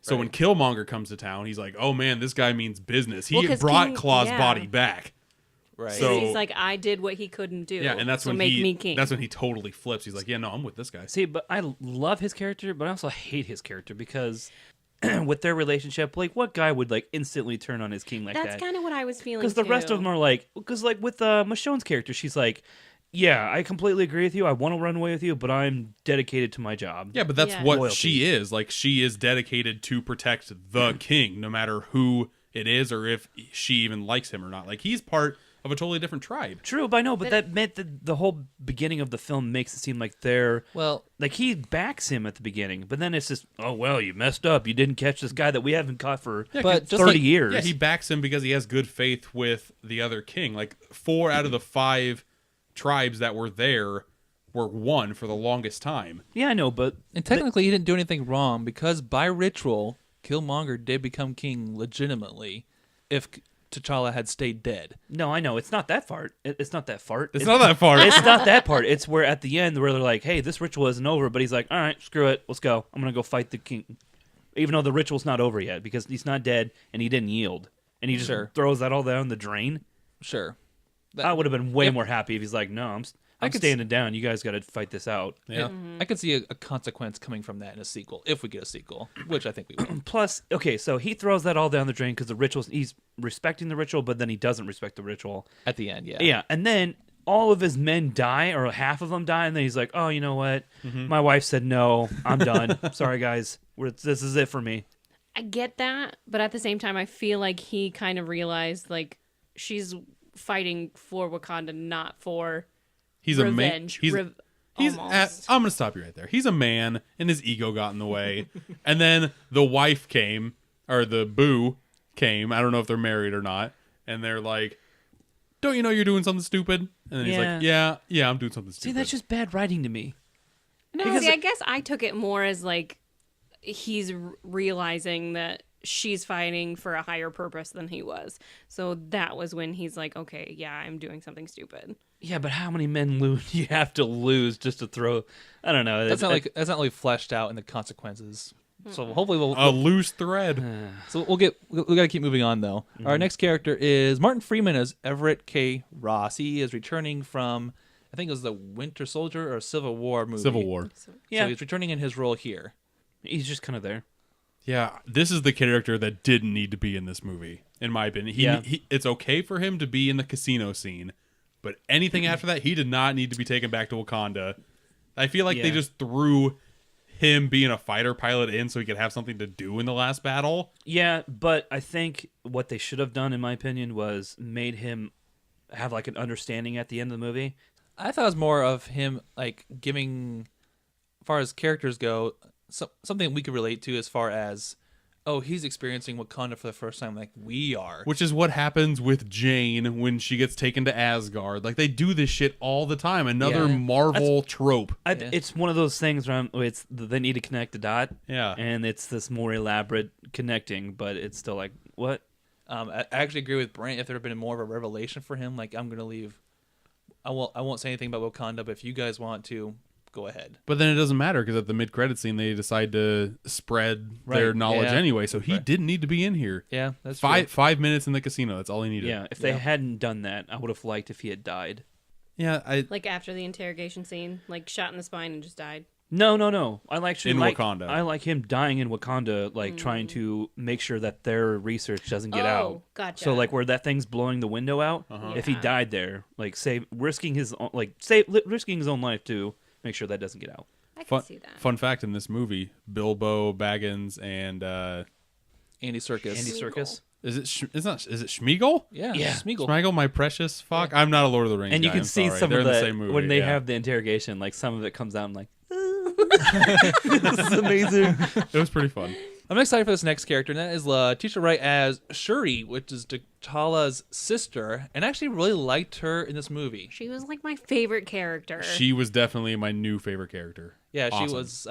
So when Killmonger comes to town, he's like, oh man, this guy means business. He Well, 'cause brought Claw's yeah. body back. Right. So- He's like, I did what he couldn't do. Yeah, and that's so when make he me king. that's when he totally flips. He's like, yeah, no, I'm with this guy. See, but I love his character, but I also hate his character because with their relationship, like what guy would like instantly turn on his king like That's that? kind of what I was feeling. Because the rest of them are like, because like with Michonne's character, she's like, yeah, I completely agree with you. I want to run away with you, but I'm dedicated to my job. Yeah, but that's Yeah. what Loyalty. she is. Like, she is dedicated to protect the king, no matter who it is or if she even likes him or not. Like, he's part of a totally different tribe. True, but I know, but that meant that the whole beginning of the film makes it seem like they're Well, like he backs him at the beginning, but then it's just, oh well, you messed up. You didn't catch this guy that we haven't caught for but just 30 like- years. Yeah, he backs him because he has good faith with the other king. Like, 4 out of the 5 tribes that were there were one for the longest time. Yeah, I know, but and technically he didn't do anything wrong because by ritual Killmonger did become king legitimately if T'Challa had stayed dead. No, I know it's not that far. It's not that far. It's not that far. It's not that part. It's where at the end where they're like, "Hey, this ritual isn't over," but he's like, "All right, screw it, let's go. I'm gonna go fight the king," even though the ritual's not over yet because he's not dead and he didn't yield, and he just throws that all down the drain. Sure. I would have been way more happy if he's like, "No, I'm could standing down. You guys got to fight this out." Yeah. I could see a consequence coming from that in a sequel, if we get a sequel, which I think we will. Plus, okay, so he throws that all down the drain because the ritual. He's respecting the ritual, but then he doesn't respect the ritual. At the end, yeah. Yeah, and then all of his men die, or half of them die, and then he's like, "Oh, you know what? My wife said no. I'm done. Sorry, guys. This is it for me." I get that, but at the same time, I feel like he kind of realized like she's fighting for Wakanda, not for He's revenge. a man. He's almost. I'm gonna stop you right there. He's a man, and his ego got in the way. And then the wife came, or the boo came. I don't know if they're married or not. And they're like, "Don't you know you're doing something stupid?" And then he's like, "Yeah, I'm doing something stupid." See, that's just bad writing to me. No, see, I guess I took it more as like he's realizing that she's fighting for a higher purpose than he was. So that was when he's like, okay, yeah, I'm doing something stupid. Yeah, but how many men do you have to lose just to throw? I don't know. That's not really fleshed out in the consequences. So hopefully a loose thread. So we got to keep moving on though. Our next character is Martin Freeman as Everett K. Ross. He is returning from, I think it was the Winter Soldier or Civil War movie. Civil War. So he's returning in his role here. He's just kind of there. Yeah, this is the character that didn't need to be in this movie, in my opinion. It's okay for him to be in the casino scene, but anything after that, he did not need to be taken back to Wakanda. I feel like they just threw him being a fighter pilot in so he could have something to do in the last battle. Yeah, but I think what they should have done, in my opinion, was made him have like an understanding at the end of the movie. I thought it was more of him like giving, as far as characters go, something we could relate to as far as, oh, he's experiencing Wakanda for the first time like we are. Which is what happens with Jane when she gets taken to Asgard. Like, they do this shit all the time. Another Marvel trope. It's one of those things where they need to connect the dot. Yeah. And it's this more elaborate connecting, but it's still like, what? I actually agree with Brent. If there had been more of a revelation for him, like, I'm going to leave. I won't say anything about Wakanda, but if you guys want to, go ahead. But then it doesn't matter because at the mid-credit scene, they decide to spread their knowledge anyway. So he didn't need to be in here. Yeah, that's true. true. 5 minutes in the casino. That's all he needed. Yeah, if they hadn't done that, I would have liked if he had died. Yeah, like after the interrogation scene, like shot in the spine and just died. No. I Wakanda. I like him dying in Wakanda, like trying to make sure that their research doesn't get out. Oh, gotcha. So like where that thing's blowing the window out, if he died there, like risking his own life to make sure that doesn't get out. I can see that. Fun fact in this movie, Bilbo Baggins and Andy Serkis. Is it Schmeagol? Yeah. Schmeagol, my precious fuck. I'm not a Lord of the Rings And you guy, can I'm see sorry. some They're of in the the same movie, when they yeah. have the interrogation, like some of it comes out and like, this is amazing. It was pretty fun. I'm excited for this next character, and that is Letitia Wright as Shuri, which is T'Challa's sister, and I actually really liked her in this movie. She was like my favorite character. She was definitely my new favorite character. Yeah, Awesome. she was.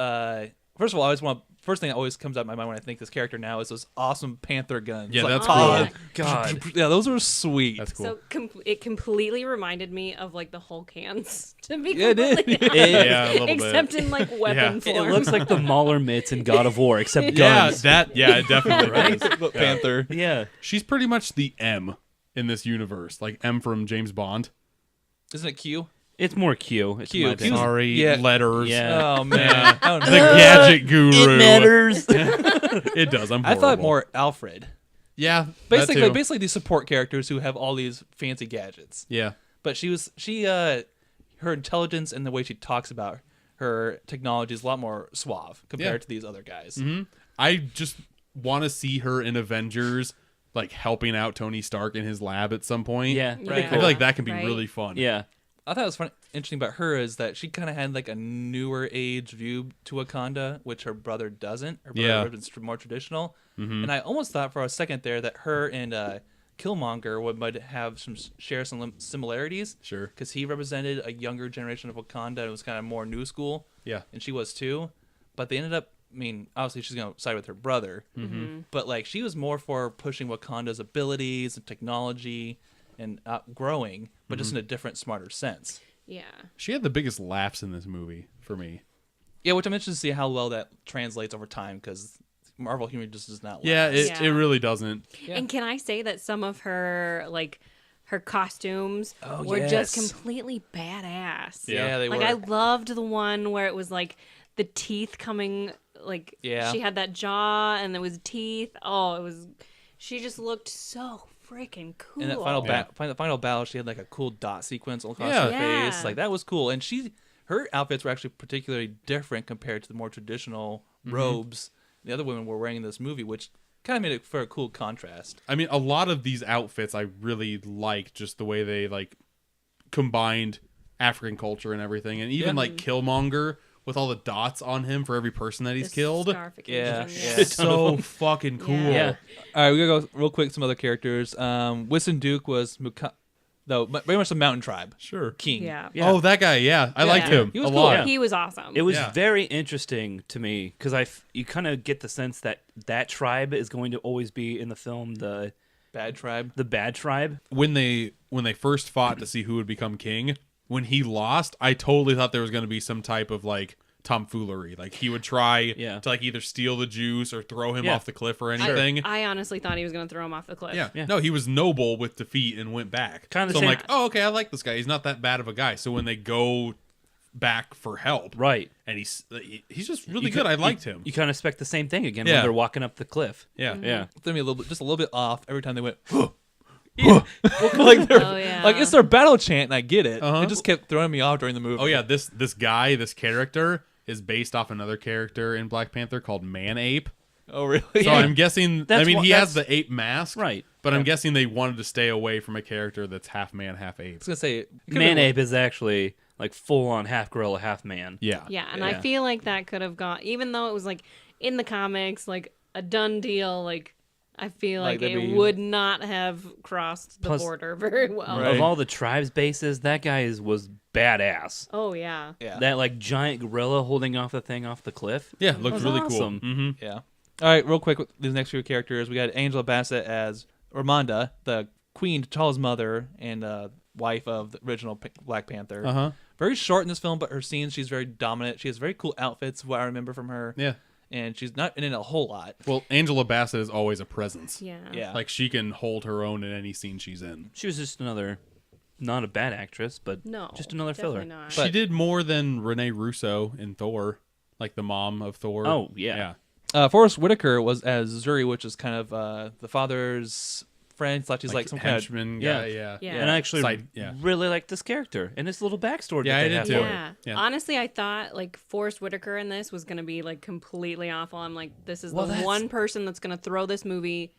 First of all, first thing that always comes up in my mind when I think this character now is those awesome Panther guns. Yeah, Like, that's Oh, cool. God. Yeah, those were sweet. That's cool. So it completely reminded me of like the Hulk hands. To be Yeah, it did. completely honest. Yeah, a little bit. Except in like weapon It form. looks like the Mauler mitts in God of War, except Yeah, guns. it definitely Right? is. Panther. Yeah. She's pretty much the M in this universe, like M from James Bond. Isn't it Q? It's more Q. It's Q. my opinion. Sorry, Yeah. letters. Yeah. Oh man, I don't The know. gadget guru. It matters. It does. I'm I horrible. thought more Alfred. Yeah, that too. Basically these support characters who have all these fancy gadgets. Yeah. But her intelligence and the way she talks about her technology is a lot more suave compared to these other guys. Mm-hmm. I just want to see her in Avengers, like helping out Tony Stark in his lab at some point. Yeah. Right. I feel like that can be Right. really fun. Yeah. I thought it was interesting about her is that she kind of had like a newer age view to Wakanda, which her brother doesn't. Her brother is more traditional. Mm-hmm. And I almost thought for a second there that her and Killmonger might have share some similarities. Sure. Because he represented a younger generation of Wakanda and was kind of more new school. Yeah. And she was too. But they ended up mean, obviously she's gonna side with her brother, but like she was more for pushing Wakanda's abilities and technology and growing, but just in a different, smarter sense. Yeah. She had the biggest laughs in this movie for me. Yeah, which I'm interested to see how well that translates over time because Marvel humor just does not. Yeah, last. it really doesn't. Yeah. And can I say that some of her her costumes were just completely badass. Yeah, they like were. I loved the one where it was like the teeth coming, like Yeah. she had that jaw and there was teeth. Oh, it was. She just looked so freaking cool. And that final battle, she had like a cool dot sequence across Yeah. her Yeah. face. Like that was cool. And her outfits were actually particularly different compared to the more traditional robes the other women were wearing in this movie, which kind of made it for a cool contrast. I mean, a lot of these outfits I really like, just the way they like combined African culture and everything, and even like Killmonger with all the dots on him for every person that he's The killed. scarification, It's so fucking cool. Yeah. All right, we're gonna go real quick. Some other characters. Winston Duke was very much the Mountain Tribe. Sure. King. Yeah. Oh, that guy. Yeah, I liked him He was a cool. lot. Yeah. He was awesome. It was Yeah. very interesting to me because you kind of get the sense that that tribe is going to always be in the film the Bad Tribe. bad tribe. When they first fought to see who would become king, when he lost, I totally thought there was going to be some type of like tomfoolery. Like he would try to like either steal the juice or throw him off the cliff or anything. I honestly thought he was going to throw him off the cliff. Yeah. No, he was noble with defeat and went back. Kinda so I'm same- like, oh, okay, I like this guy. He's not that bad of a guy. So when they go back for help, Right. and he's just really good. I liked him. You kind of expect the same thing again Yeah. when they're walking up the cliff. Yeah. Yeah. Threw me just a little bit off every time they went. Oh, yeah. Like it's their battle chant, and I get it. Uh-huh. It just kept throwing me off during the movie. Oh yeah, this character is based off another character in Black Panther called Man Ape. Oh really? So I'm guessing. That's I mean, what- he has that's- the ape mask, Right. But I'm guessing they wanted to stay away from a character that's half man, half I ape. was gonna say Man ape is actually like full on half gorilla, half man. Yeah. Yeah, and I feel like that could have gone, even though it was like in the comics, like a done deal. Like I feel Like, like, that'd it be- would not have crossed the Plus- border very well. Right. Of all the tribes bases, that guy was badass. Oh yeah. Yeah. That like giant gorilla holding off the thing off the cliff. Yeah, looked was really awesome. cool. Mm-hmm. Yeah. All right, real quick with these next few characters, we got Angela Bassett as Ramonda, the Queen T'Challa's mother and wife of the original Black Panther. Uh-huh. Very short in this film, but her scenes, she's very dominant. She has very cool outfits, what I remember from her. Yeah. And she's not in it a whole lot. Well, Angela Bassett is always a presence. Yeah. Yeah. Like she can hold her own in any scene she's in. She was just another, not a bad actress, but No. just another filler. definitely not. She did more than Renee Russo in Thor, like the mom of Thor. Oh, yeah. Forrest Whitaker was as Zuri, which is kind of the father's friend. He's like some kind of henchman Yeah. guy. Yeah. Yeah. And I actually Side- yeah. really like this character and his little backstory. Yeah, that I they did have too. for it. Yeah. Yeah. Honestly, I thought like Forrest Whitaker in this was gonna be like completely awful. I'm like, this is Well, the that's- one person that's gonna throw this movie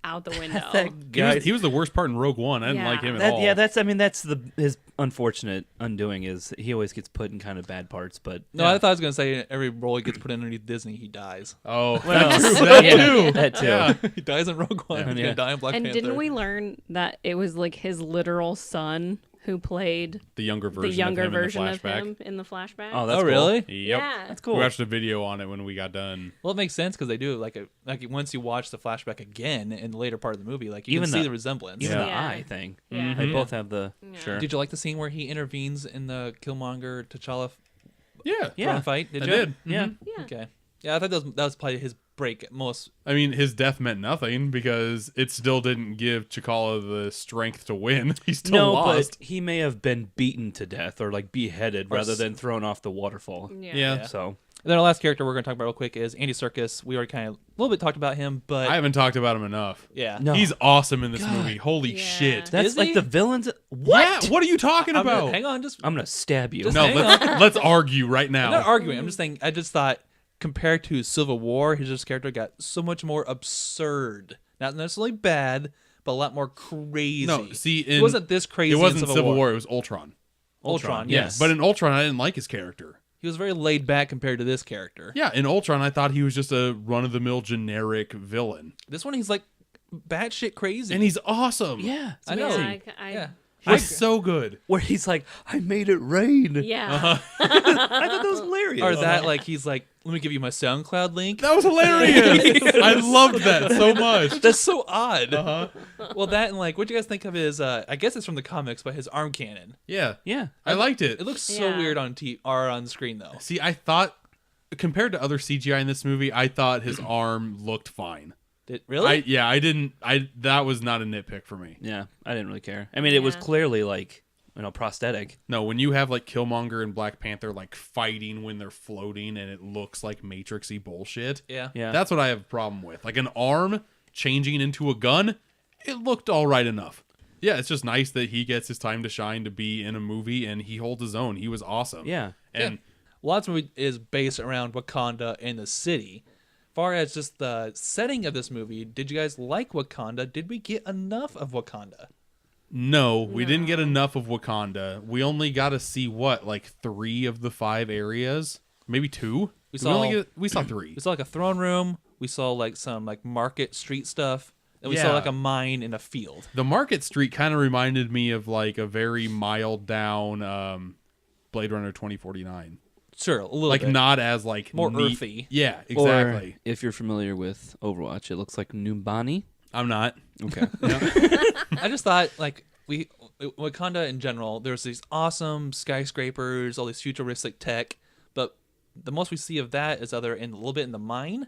out the window. That He was the worst part in Rogue One. I didn't Yeah. like him at all. That's his unfortunate undoing is he always gets put in kind of bad parts, but No, I thought I was gonna say every role he gets put in underneath Disney, he dies. Oh, Well, that's true. That yeah, too. that too. Yeah. He dies in Rogue One. He's Yeah. gonna die in Black And Panther. didn't we learn that it was like his literal son who played The younger version. the younger of him version in the of flashback. him in the flashback? Oh, that's Oh, really? Yep. Yeah. That's cool. We watched a video on it when we got done. Well, it makes sense because they do like once you watch the flashback again in the later part of the movie, like you Even can see the- the resemblance. Even Yeah. the Yeah. eye thing. Yeah. They Mhm. both have the sure. Did you like the scene where he intervenes in the Killmonger T'Challa Yeah. Yeah. throne fight? Did I you? did. Yeah. Yeah. Okay. Yeah, I thought that was probably his break most. I mean, his death meant nothing because it still didn't give T'Challa the strength to win. He still No, lost. but he may have been beaten to death or like beheaded rather than thrown off the waterfall. Yeah. So And then our last character we're going to talk about real quick is Andy Serkis. We already kind of a little bit talked about him, but I haven't talked about him enough. yeah, No. He's awesome in this movie. Holy Yeah. shit. that's Is like he? the villains. What? Yeah, what are you talking I'm about? hang on, just I'm gonna stab you. Just- No, hang let's argue right now. I'm not arguing. I'm just saying. I just thought compared to Civil War, his character got so much more absurd. Not necessarily bad, but a lot more crazy. No, see, it wasn't this crazy. it in wasn't Civil War. It was Ultron. Ultron, Yeah, yes. but in Ultron, I didn't like his character. He was very laid back compared to this character. Yeah, in Ultron, I thought he was just a run-of-the-mill generic villain, This one, he's like batshit crazy. and he's awesome. Yeah, it's I know. amazing. I Yeah. It's so good. where he's like, "I made it rain." Yeah. I thought that was hilarious. Or that, like, he's like, let me give you my SoundCloud link. That was hilarious. I loved that so much. That's so odd. Uh-huh. Well, that and, like, what do you guys think of his, I guess it's from the comics, but his arm cannon. Yeah. Yeah. I liked it. It looks so Yeah. weird on or on screen, though. See, I thought, compared to other CGI in this movie, I thought his arm looked fine. Really? That was not a nitpick for me. Yeah, I didn't really care. I mean, it was Yeah. clearly like, prosthetic. No, when you have like Killmonger and Black Panther like fighting when they're floating and it looks like Matrixy bullshit. Yeah. Yeah. That's what I have a problem with. Like an arm changing into a gun, it looked all right enough. Yeah, it's just nice that he gets his time to shine to be in a movie and he holds his own. He was awesome. Yeah. And Lots of movie is based around Wakanda and the city. Far as just the setting of this movie, did you guys like Wakanda? Did we get enough of Wakanda? no, we didn't get enough of Wakanda. We only got to see like 3 of the 5 areas, maybe 2. We saw 3. We saw like a throne room. We saw like some like market street stuff. And we saw Yeah. like a mine in a field. The Market Street kind of reminded me of like a very mild down Blade Runner 2049. Sure, a little Like bit. not as like More neat. earthy. Yeah, Or exactly. if you're familiar with Overwatch, it looks like Numbani. I'm not. Okay. I just thought like Wakanda in general, there's these awesome skyscrapers, all these futuristic tech, but the most we see of that is either in a little bit in the mine,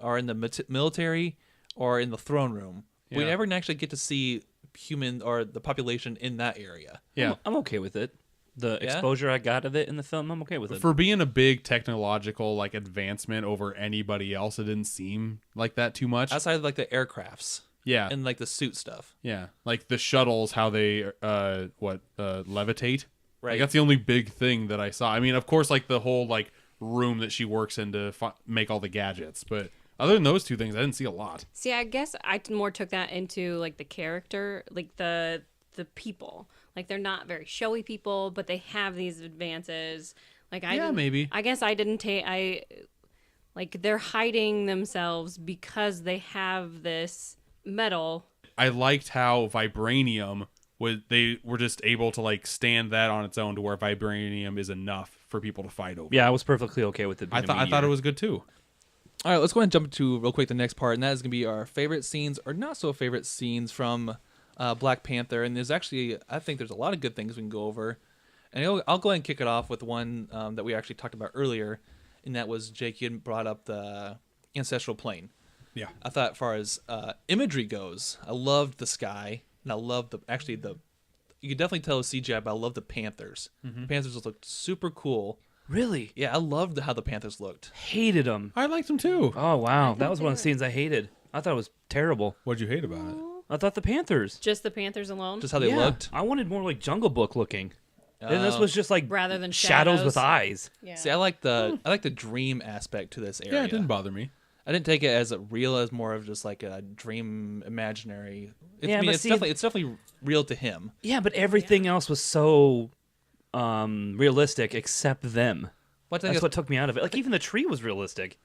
or in the military, or in the throne room. We Yeah. never actually get to see human or the population in that area. Yeah. I'm okay with it. The exposure I got of it in the film, I'm okay with it. For being a big technological like advancement over anybody else, it didn't seem like that too much. Outside of like the aircrafts Yeah. and like the suit stuff. Yeah. Like the shuttles, how they levitate. Right. Like, that's the only big thing that I saw. I mean, of course, like the whole like room that she works in to make all the gadgets, but other than those 2 things, I didn't see a lot. See, I guess I more took that into like the character, like the people. Like they're not very showy people, but they have these advances. Like I didn't- maybe. I guess I didn't take like they're hiding themselves because they have this metal. I liked how vibranium they were just able to like stand that on its own to where vibranium is enough for people to fight over. Yeah, I was perfectly okay with it. I thought it was good too. All right, let's go ahead and jump into real quick the next part, and that is going to be our favorite scenes or not so favorite scenes from Black Panther. And there's actually, I think there's a lot of good things we can go over. And I'll go ahead and kick it off with one that we actually talked about earlier, and that was Jake, you had brought up the ancestral plane. Yeah. I thought as far as imagery goes, I loved the sky, and I loved you could definitely tell it was CGI, but I love the Panthers. The Panthers just looked super cool. Really? Yeah, I loved how the Panthers looked. Hated them. I liked them too. Oh, wow. That was one of the scenes I hated. I thought it was terrible. What'd you hate about it? I thought the Panthers. Just the Panthers alone, Just how they Yeah. looked. I wanted more like Jungle Book looking. And this was just like rather than shadows with shadows. eyes. Yeah. See, I like the dream aspect to this area. Yeah, it didn't bother me. I didn't take it as real as more of just like a dream imaginary. Yeah, but it's see- definitely real to him. Yeah, but everything else was so realistic except them. But I think That's what took me out of it. Like even the tree was realistic.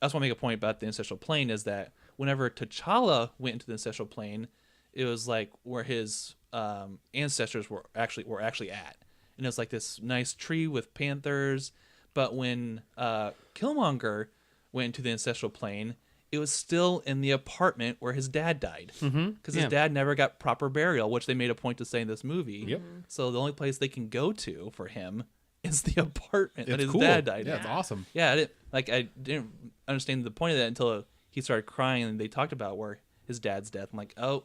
that's what I make a point about the ancestral plane is that whenever T'Challa went into the ancestral plane, it was like where his ancestors were actually at, and it was like this nice tree with panthers. But when Killmonger went into the ancestral plane, it was still in the apartment where his dad died, because his Yeah. dad never got proper burial, which they made a point to say in this movie. Yep. So the only place they can go to for him is the apartment that It's his cool. dad died Yeah, in. it's awesome. Yeah, I didn't understand the point of that until he started crying and they talked about where his dad's death. I'm like, oh,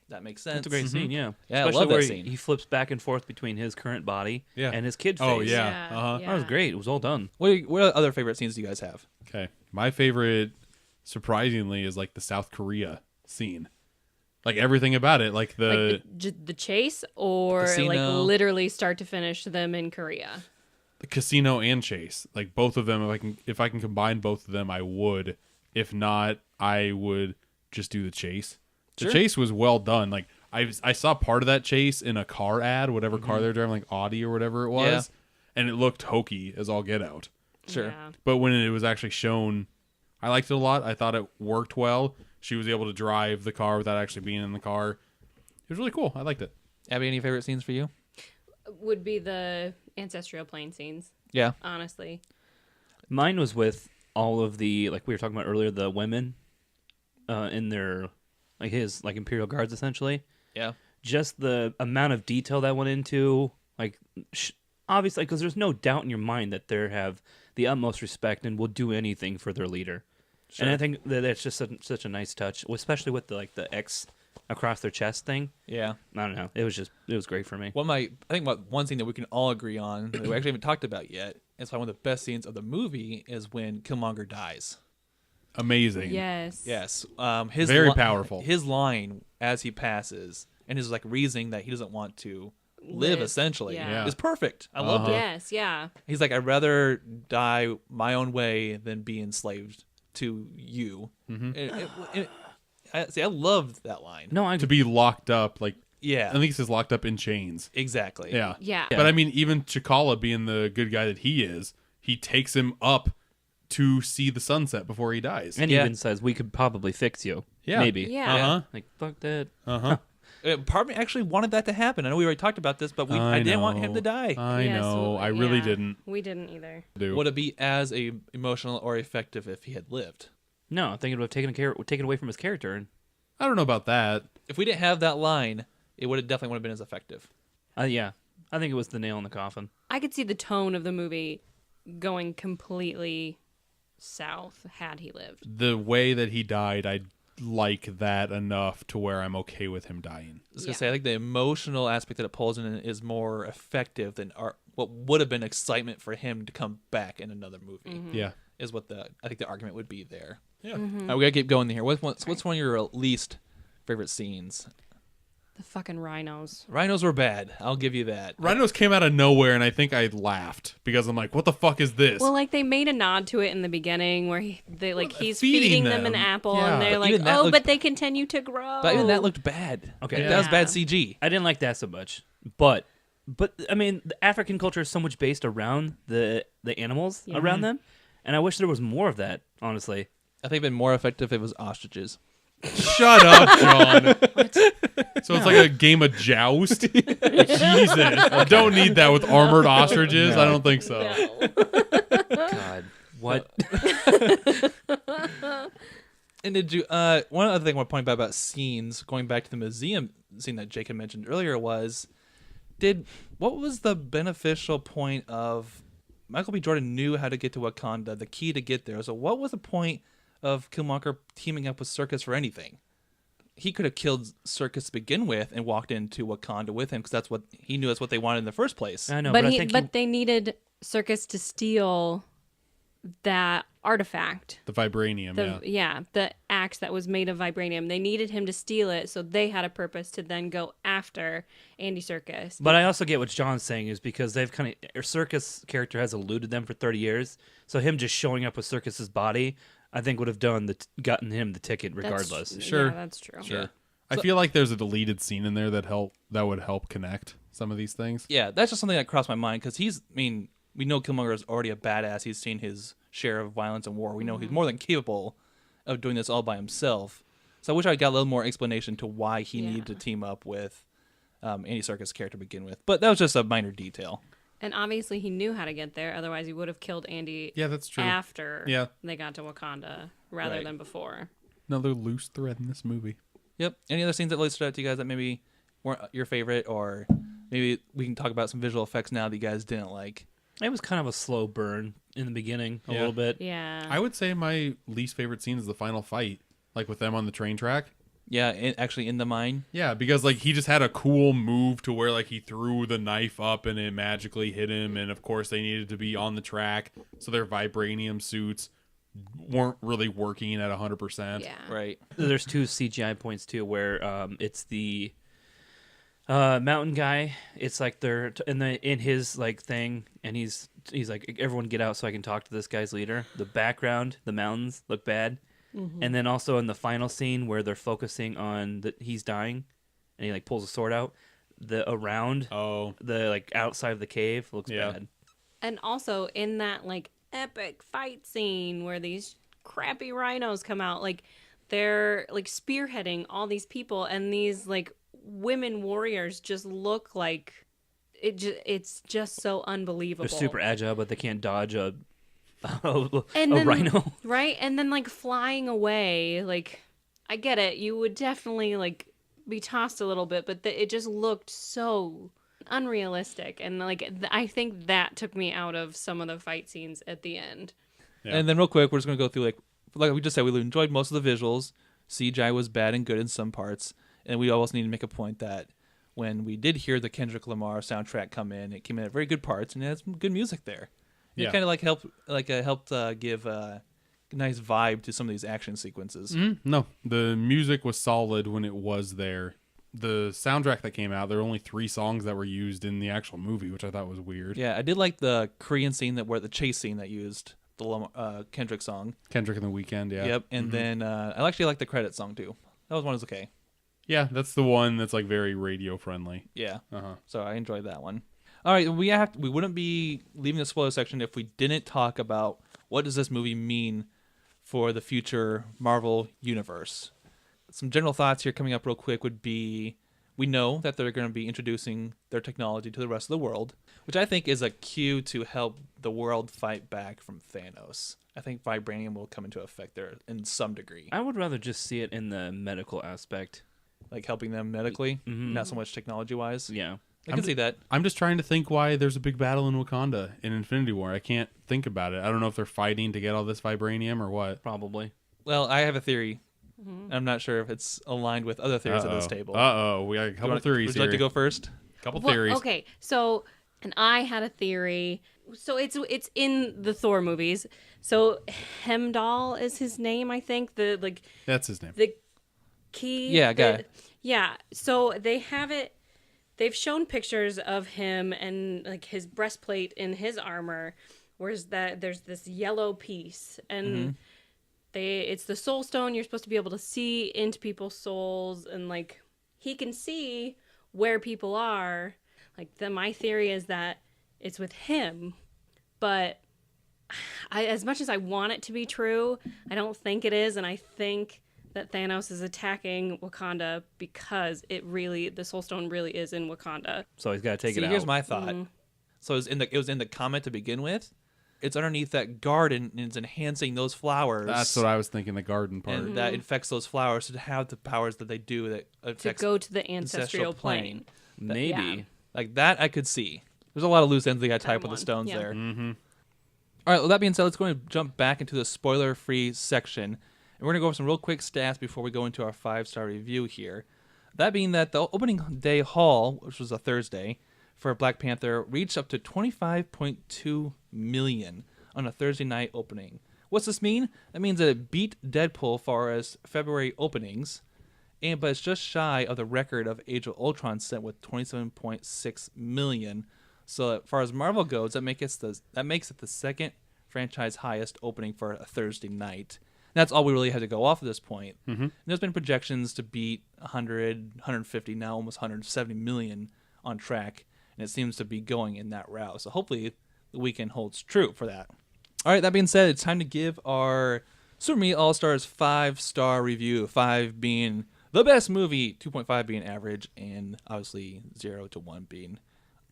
that makes sense. It's a great scene, yeah. Yeah, I Especially love that where scene. he flips back and forth between his current body Yeah. and his kid face. Oh, yeah. Yeah, Uh-huh. yeah. That was great. It was all done. What other favorite scenes do you guys have? Okay. My favorite, surprisingly, is like the South Korea scene. Like everything about it. Like the Like the chase, or like Casino. literally start to finish them in Korea. the casino and chase. Like both of them, if I can combine both of them, I would. If not, I would just do the chase. The Sure. chase was well done. Like I saw part of that chase in a car ad, whatever car they're driving, like Audi or whatever it was, and it looked hokey as all get out. Sure. Yeah. But when it was actually shown, I liked it a lot. I thought it worked well. She was able to drive the car without actually being in the car. It was really cool. I liked it. Abby, any favorite scenes for you? Would be the ancestral plane scenes, Yeah. honestly. Mine was with all of the, like we were talking about earlier, the women in their, like his, like Imperial Guards, essentially. Yeah. Just the amount of detail that went into, like, obviously, because there's no doubt in your mind that they have the utmost respect and will do anything for their leader. Sure. And I think that it's just such a nice touch, especially with the X across their chest thing. Yeah. I don't know. It was great for me. I think one thing that we can all agree on that we actually haven't talked about yet, it's probably one of the best scenes of the movie, is when Killmonger dies. Amazing. Yes. Yes. Very powerful. His line as he passes and his like reasoning that he doesn't want to live essentially Yeah. is perfect. I loved it. Yes, yeah. He's like, I'd rather die my own way than be enslaved to you. I loved that line. No, To be locked up, like, Yeah. I think it says locked up in chains. Exactly. Yeah. Yeah. But I mean, even T'Challa being the good guy that he is, he takes him up to see the sunset before he dies. and Yeah. even says we could probably fix you. Yeah. Maybe. Yeah. Uh-huh. Like fuck that. Uh-huh. Part of me actually wanted that to happen. I know we already talked about this, but I didn't want him to die. I Yes, know. well, I really yeah. didn't We didn't either. do. Would it be as emotional or effective if he had lived? No, I think it would have taken away from his character. And I don't know about that. If we didn't have that line, it would have definitely would have been as effective. yeah, I think it was the nail in the coffin. I could see the tone of the movie going completely south had he lived. The way that he died, I like that enough to where I'm okay with him dying. I was gonna say, I think the emotional aspect that it pulls in is more effective than what would have been excitement for him to come back in another movie. Yeah. Is what I think the argument would be there. Yeah. All right, we gotta keep going here. What's one of your least favorite scenes? The fucking rhinos. Rhinos were bad. I'll give you that. Rhinos came out of nowhere, and I think I laughed because I'm like, what the fuck is this? Well, like they made a nod to it in the beginning where he's feeding feeding them an them. apple Yeah. and they're But like, even that oh, looked- but they continue to grow. But even that looked bad. Okay. That was Yeah. bad CG. I didn't like that so much, but I mean, the African culture is so much based around the animals around them, and I wish there was more of that. Honestly, I think it'd been more effective if it was ostriches. Shut up, John. So it's like a game of joust? Jesus. I don't need that with armored ostriches. I don't think so. God, what? And did you? One other thing I want to point out about scenes, going back to the museum scene that Jake had mentioned earlier, was what was the beneficial point of Michael B. Jordan knew how to get to Wakanda, the key to get there. So what was the point of Killmonger teaming up with Circus for anything? He could have killed Circus to begin with and walked into Wakanda with him because that's what he knew. That's what they wanted in the first place. I know, but but I think they needed Circus to steal that artifact. The vibranium, yeah. The axe that was made of vibranium. They needed him to steal it, so they had a purpose to then go after Andy Serkis. But I also get what John's saying is because they've Circus character has eluded them for 30 years, so him just showing up with Circus's body, I think would have gotten him the ticket regardless. Sure. Yeah, that's true. Sure. I feel like there's a deleted scene in there that would help connect some of these things. Yeah, that's just something that crossed my mind because we know Killmonger is already a badass. He's seen his share of violence and war. We know he's more than capable of doing this all by himself. So I wish I got a little more explanation to why he needed to team up with Andy Serkis' character to begin with. But that was just a minor detail. And obviously he knew how to get there. Otherwise he would have killed Andy Yeah, that's true. after Yeah. they got to Wakanda rather Right. than before. Another loose thread in this movie. Yep. Any other scenes that really stood out to you guys that maybe weren't your favorite, or maybe we can talk about some visual effects now that you guys didn't like? It was kind of a slow burn in the beginning, a Yeah. little bit. Yeah. I would say my least favorite scene is the final fight, like with them on the train track. Yeah, actually in the mine. Yeah, because like he just had a cool move to where like he threw the knife up and it magically hit him, and of course they needed to be on the track, so their vibranium suits weren't really working at 100%. Yeah. Right. There's two CGI points too, where it's the mountain guy. It's like they're in his like thing, and he's like, everyone get out so I can talk to this guy's leader. The background, the mountains look bad, and then also in the final scene where they're focusing on he's dying, and he like pulls a sword out. The like outside of the cave looks bad. And also in that like epic fight scene where these crappy rhinos come out, like they're like spearheading all these people, and these like women warriors just look like it's just so unbelievable. They're super agile, but they can't dodge a And then, rhino. right? And then like flying away, like I get it. You would definitely like be tossed a little bit, but it just looked so unrealistic. And like I think that took me out of some of the fight scenes at the end. Yeah. And then real quick, we're just gonna go through like we just said, we enjoyed most of the visuals. CGI was bad and good in some parts, and we always need to make a point that when we did hear the Kendrick Lamar soundtrack come in, it came in at very good parts and it had some good music there. Yeah. It kind of like helped give a nice vibe to some of these action sequences. No, the music was solid when it was there. The soundtrack that came out, there were only 3 songs that were used in the actual movie, which I thought was weird. Yeah, I did like the Korean scene the chase scene that used the Kendrick song. Kendrick in the Weekend, yeah. Yep, and then I actually like the credit song too. That was okay. Yeah, that's the one that's like very radio friendly. Yeah, Uh-huh. so I enjoyed that one. All right, we wouldn't be leaving the spoiler section if we didn't talk about what does this movie mean for the future Marvel universe. Some general thoughts here coming up real quick would be, we know that they're going to be introducing their technology to the rest of the world, which I think is a cue to help the world fight back from Thanos. I think vibranium will come into effect there in some degree. I would rather just see it in the medical aspect. Like helping them medically, not so much technology-wise. Yeah. I can see that. I'm just trying to think why there's a big battle in Wakanda in Infinity War. I can't think about it. I don't know if they're fighting to get all this vibranium or what. Probably. Well, I have a theory. I'm not sure if it's aligned with other theories at this table. We got a couple theories Would you like to here. go first? Couple Well, theories. okay, so and I had a theory. So it's in the Thor movies. So Heimdall is his name, I think. That's his name. The key. Yeah, guy. Yeah. So they have it. They've shown pictures of him and like his breastplate in his armor. Whereas there's this yellow piece and. It's the soul stone. You're supposed to be able to see into people's souls, and like he can see where people are. Like my theory is that it's with him, but as much as I want it to be true, I don't think it is, and I think that Thanos is attacking Wakanda because the soul stone really is in Wakanda. So he's got to take See, it out. here's my thought. So it was in the comment to begin with. It's underneath that garden and it's enhancing those flowers. That's what I was thinking, the garden part. And that infects those flowers to have the powers that they do that To affects go to the ancestral plane. Maybe. Yeah. like that. I could see. There's a lot of loose ends they got tied up with the stones Yeah. there. All right. Well, that being said, let's go and jump back into the spoiler-free section, and we're gonna go over some real quick stats before we go into our 5-star review here. That being that the opening day haul, which was a Thursday, for Black Panther reached up to 25.2 million on a Thursday night opening. What's this mean? That means that it beat Deadpool as far as February openings, but it's just shy of the record of Age of Ultron set with 27.6 million. So as far as Marvel goes, that makes it the second franchise highest opening for a Thursday night. And that's all we really had to go off at this point. And there's been projections to beat 100, 150, now almost 170 million on track, and it seems to be going in that route. So hopefully the weekend holds true for that. All right, that being said, it's time to give our Super Me All-Stars 5-star review, 5 being the best movie, 2.5 being average, and obviously 0 to 1 being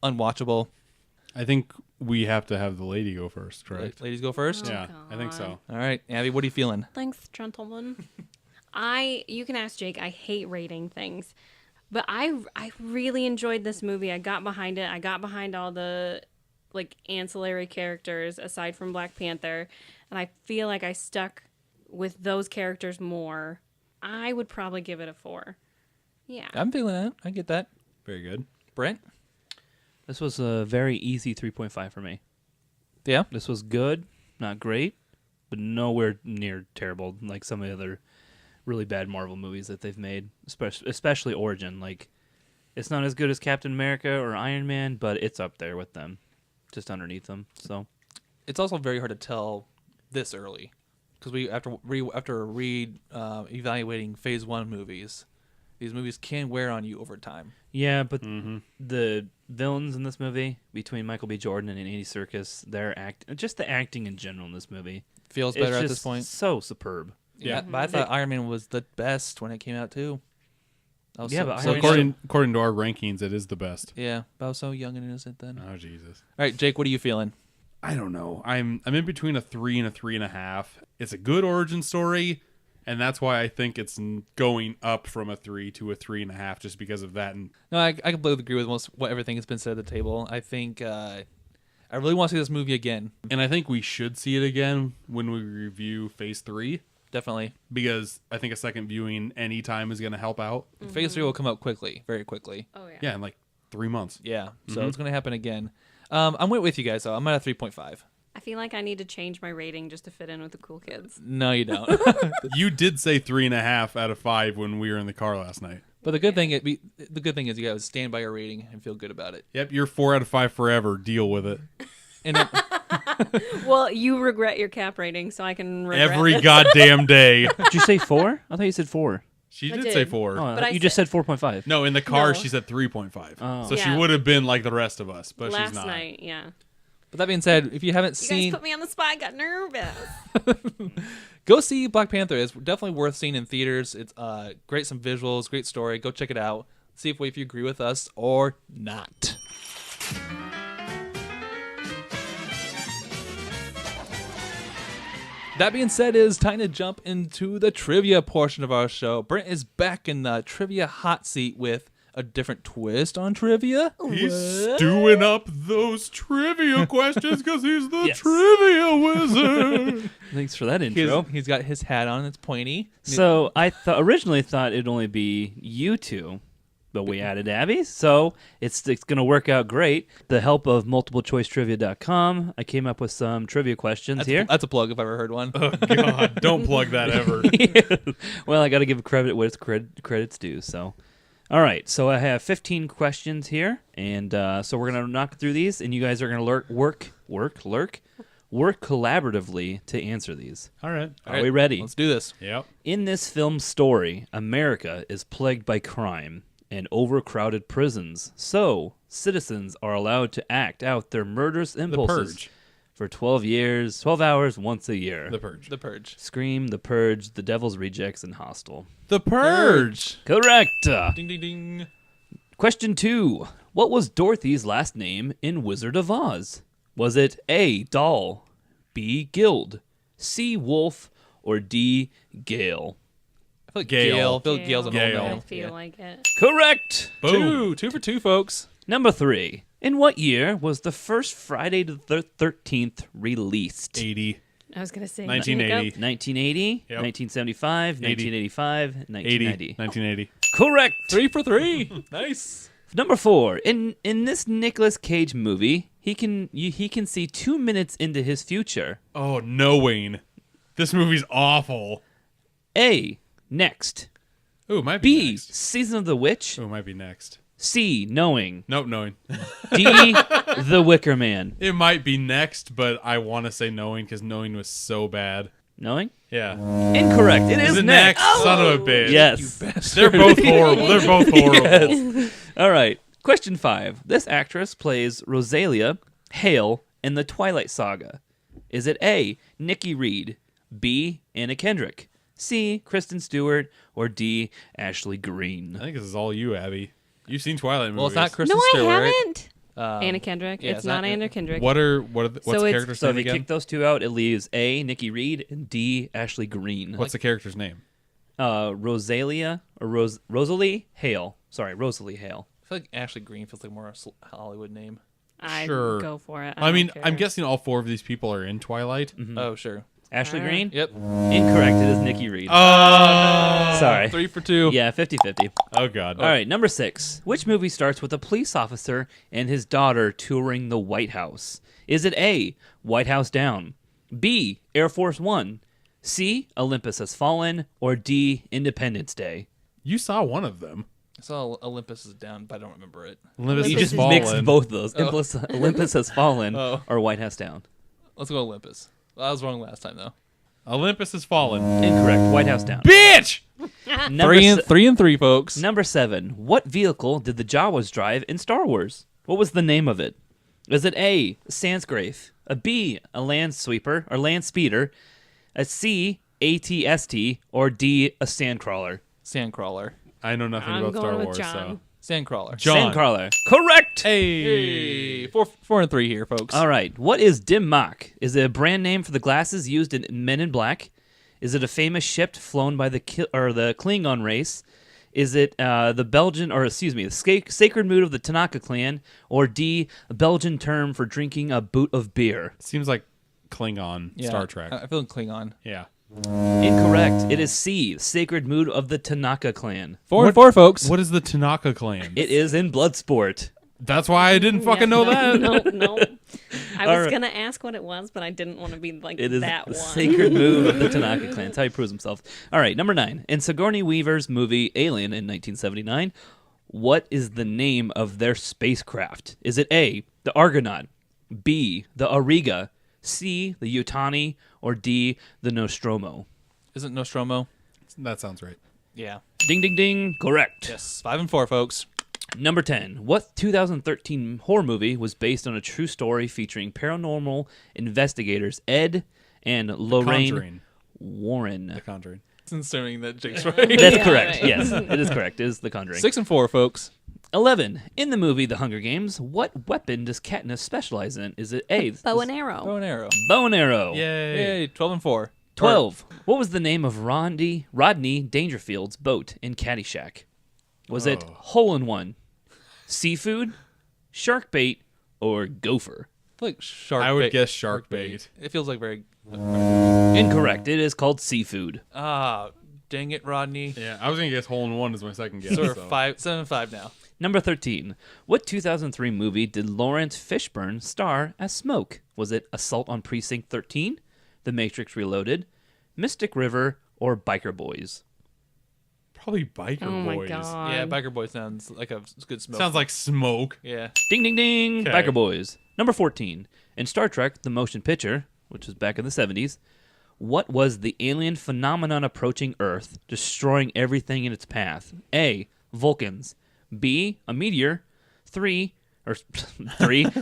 unwatchable. I think we have to have the lady go first, correct? Ladies go first? Yeah, I think so. All right, Abby, what are you feeling? Thanks, gentlemen. You can ask Jake. I hate rating things, but I really enjoyed this movie. I got behind it. I got behind all the like ancillary characters aside from Black Panther, and I feel like I stuck with those characters more. I would probably give it a 4. Yeah. I'm feeling that. I get that. Very good. Brent? This was a very easy 3.5 for me. Yeah? This was good, not great, but nowhere near terrible like some of the other really bad Marvel movies that they've made, especially Origin. Like, it's not as good as Captain America or Iron Man, but it's up there with them, just underneath them. So It's also very hard to tell this early because after evaluating Phase 1 movies, these movies can wear on you over time. yeah, but the villains in this movie, between Michael B. Jordan and Andy Serkis, just the acting in general in this movie Feels it's better at just this point. so superb. Yeah, but I thought Iron Man was the best when it came out too. I was Yeah, but So I according to our rankings, it is the best. yeah, but I was so young and innocent then. Oh Jesus. All right, Jake, what are you feeling? I don't know. I'm in between a 3 and a 3.5. It's a good origin story, and that's why I think it's going up from a 3 to a 3.5, just because of that. And No, I completely agree with most what everything has been said at the table. I think I really want to see this movie again. I think we should see it again when we review Phase 3, Definitely. because I think a second viewing anytime is going to help out. Phase 3 will come out quickly, very quickly. Oh yeah. Yeah, in like 3 months. Yeah, so it's going to happen again. I'm with you guys, though. I'm at a 3.5. I feel like I need to change my rating just to fit in with the cool kids. No, you don't. You did say 3.5 out of 5 when we were in the car last night. But the good thing is you guys stand by your rating and feel good about it. Yep, you're 4 out of 5 forever. Deal with it. And then, Well, you regret your cap rating, so I can regret Every this. goddamn day. Did you say 4? I thought you said 4. She I did did. say 4. Oh, But I you just said 4.5. No, in the car No. she said 3.5. Oh. So she Yeah. would have been like the rest of us, but Last she's not. night, yeah. but that being said, if you haven't You seen, guys put me on the spot. I got nervous. go see Black Panther. It's definitely worth seeing in theaters. It's great, some visuals, great story. Go check it out. See if you agree with us or not. That being said, it is time to jump into the trivia portion of our show. Brent is back in the trivia hot seat with a different twist on trivia. He's stewing up those trivia questions because he's the Yes. trivia wizard. Thanks for that intro. He's got his hat on. It's pointy. So I originally thought it'd only be you two, but we added Abby, so it's going to work out great. The help of multiplechoicetrivia.com, I came up with some trivia questions here. That's a plug if I ever heard one. Oh, God. Don't plug that ever. Well, I got to give credit where it's credit's due. So, all right. So I have 15 questions here, and so we're gonna knock through these, and you guys are gonna work collaboratively to answer these. All right. Are we ready? Let's do this. Yep. In this film's story, America is plagued by crime and overcrowded prisons, so citizens are allowed to act out their murderous The impulses Purge. for 12 hours once a year. The Purge. The Purge. Scream, The Purge, The Devil's Rejects, and Hostel. The Purge. Correct. Ding, ding, ding. Question 2. What was Dorothy's last name in Wizard of Oz? Was it A, Doll, B, Guild, C, Wolf, or D, Gale? I feel like Gale. I feel like Gale's an Gale. old I name. feel like it. Correct. Boom. Two for two, folks. Number 3. In what year was the first Friday the 13th released? 80. I was gonna say 1980. 1980, Yep. 1975, 1985, 80. 1990. 1980. Correct. 3 for 3. Nice. Number 4. In this Nicolas Cage movie, he can see 2 minutes into his future. Oh, knowing. This movie's awful. A. Next. Ooh, it might be B. next. Season of the Witch. Ooh, it might be next. C. Knowing. Nope, knowing. D. The Wicker Man. It might be next, but I want to say knowing because knowing was so bad. Knowing? Yeah. Incorrect. It is Is it next. next? Son of a bitch. Yes. They're both horrible. They're both horrible. All right. Question 5. This actress plays Rosalia Hale in the Twilight Saga. Is it A. Nikki Reed, B. Anna Kendrick, C. Kristen Stewart, or D. Ashley Greene? I think this is all you, Abby. You've seen Twilight movies. Well, it's not Kristen No, Stewart. I haven't. Um, Anna Kendrick. yeah, it's it's not not- Anna Kendrick. What's So the it's- character's So name if you again? kick those two out, it leaves A. Nikki Reed and D. Ashley Greene. What's the character's name? Rosalia or Rosalie Hale? Sorry, Rosalie Hale. I feel like Ashley Green feels like more a Hollywood name. I Sure. go for it. I mean, don't I'm care. guessing all 4 of these people are in Twilight. Oh, sure. Ashley Alright. Greene? Yep. Incorrect. It is Nikki Reed. Oh, Sorry. 3 for 2. Yeah, 50-50. Oh, God. All right, number 6. Which movie starts with a police officer and his daughter touring the White House? Is it A, White House Down, B, Air Force One, C, Olympus Has Fallen, or D, Independence Day? You saw one of them. I saw Olympus is down, but I don't remember it. Olympus You Olympus just is- mixed both of those. Olympus Has Fallen Oh. or White House Down. Let's go Olympus. Well, I was wrong last time, though. Olympus Has Fallen. Incorrect. White House Down. Bitch! Number 3 and 3, folks. Number 7. What vehicle did the Jawas drive in Star Wars? What was the name of it? Is it A, Sansgrave, a B, a land sweeper or land speeder, a C, ATST, or D, a sandcrawler? Sandcrawler. I know nothing I'm about going Star with Wars, John. Sandcrawler. John. Sandcrawler. Correct. Hey, 4 and 3 here, folks. All right. What is Dim Mak? Is it a brand name for the glasses used in Men in Black? Is it a famous ship flown by the Klingon race? Is it the sacred mood of the Tanaka clan? Or D, a Belgian term for drinking a boot of beer? Seems like Klingon, Yeah, Star Trek. I feel Klingon. Yeah. Incorrect. It is C, the sacred mood of the Tanaka clan. 4 and 4, folks. What is the Tanaka clan? It is in Bloodsport. That's why I didn't fucking know that. No. I was Alright. gonna ask what it was, but I didn't want to be like It is that the one. sacred move of the Tanaka clan. That's how he proves himself. All right, number 9. In Sigourney Weaver's movie Alien in 1979, what is the name of their spacecraft? Is it A, the Argonaut, B, the Auriga, C, the Yutani, or D, the Nostromo? Isn't Nostromo? That sounds right. Yeah. Ding, ding, ding. Correct. Yes. 5 and 4, folks. Number 10. What 2013 horror movie was based on a true story featuring paranormal investigators Ed and Lorraine Conjuring. Warren? The Conjuring. It's assuming that Jake's right. That's Yeah, correct. right. Yes, it is correct. It is The Conjuring. 6 and 4, folks. 11. In the movie The Hunger Games, what weapon does Katniss specialize in? Is it A, Bow and arrow. Bow and arrow. bow and arrow? Yay. Yay, 12 and 4. 12. What was the name of Rodney Dangerfield's boat in Caddyshack? Was it Hole-in-One, Seafood, Shark Bait, or Gopher? I feel like shark I would bait. guess shark bait. It feels like very... Incorrect. It is called Seafood. Ah, dang it, Rodney. Yeah, I was going to guess Hole-in-One is my second guess. So we're so. 7 and 5 now. Number 13. What 2003 movie did Lawrence Fishburne star as Smoke? Was it Assault on Precinct 13, The Matrix Reloaded, Mystic River, or Biker Boys? Probably Biker Oh my Boys. god. Yeah, Biker Boy sounds like a good smoke. Sounds like smoke. Yeah. Ding, ding, ding. Okay. Biker Boys. Number 14. In Star Trek, the motion picture, which was back in the 70s, what was the alien phenomenon approaching Earth, destroying everything in its path? A, Vulcans. B, a meteor. 3,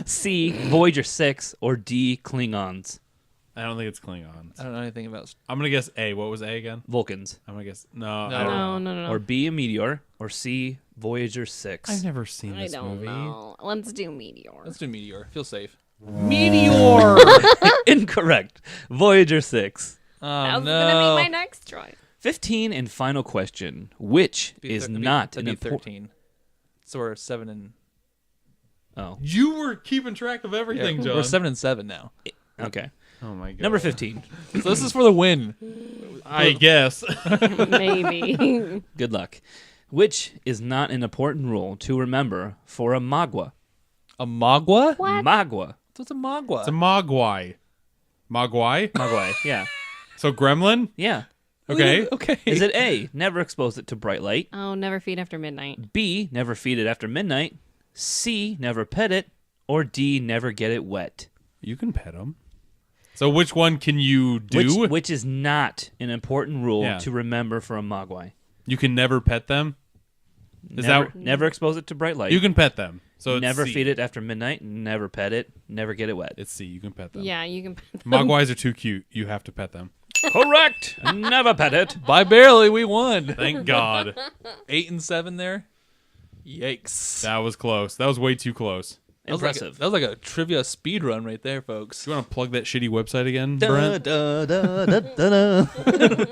C, Voyager 6, or D, Klingons. I don't think it's Klingons. I don't know anything about... I'm going to guess A. What was A again? Vulcans. I'm going to guess... No, I No. don't know. No. Or B, a meteor, or C, Voyager 6. I've never seen I this don't movie. know. Let's do Meteor. Let's do Meteor. Feel safe. Meteor! Incorrect. Voyager 6. Oh, That was no. gonna be my next choice. 15 and final question. Which is not an an important... 13. So we're 7 and... Oh, You were keeping track of everything, John. We're 7 and 7 now. okay. Oh, my God. Number 15. So this is for the win. I guess. Maybe. Good luck. Which is not an important rule to remember for a Magua? A Magua? What? Magua. What's a Magua? It's a Mogwai. Mogwai? Magua, yeah. So Gremlin? Yeah. Okay. Okay. Is it A, never expose it to bright light? Oh, never feed after midnight. B, never feed it after midnight? C, never pet it? Or D, never get it wet? You can pet him. So which one can you do? Which is not an important rule Yeah. to remember for a Mogwai. You can never pet them? Never expose it to bright light. You can pet them. So it's never C. feed it after midnight. Never pet it. Never get it wet. It's C. You can pet them. Yeah, you can. Mogwais are too cute. You have to pet them. Correct. Never pet it. By barely, we won. Thank God. 8 and 7 there. Yikes. That was close. That was way too close. Impressive. That was like a trivia speed run right there, folks. Do you want to plug that shitty website again, Da, Brent? da, da, da, da, da.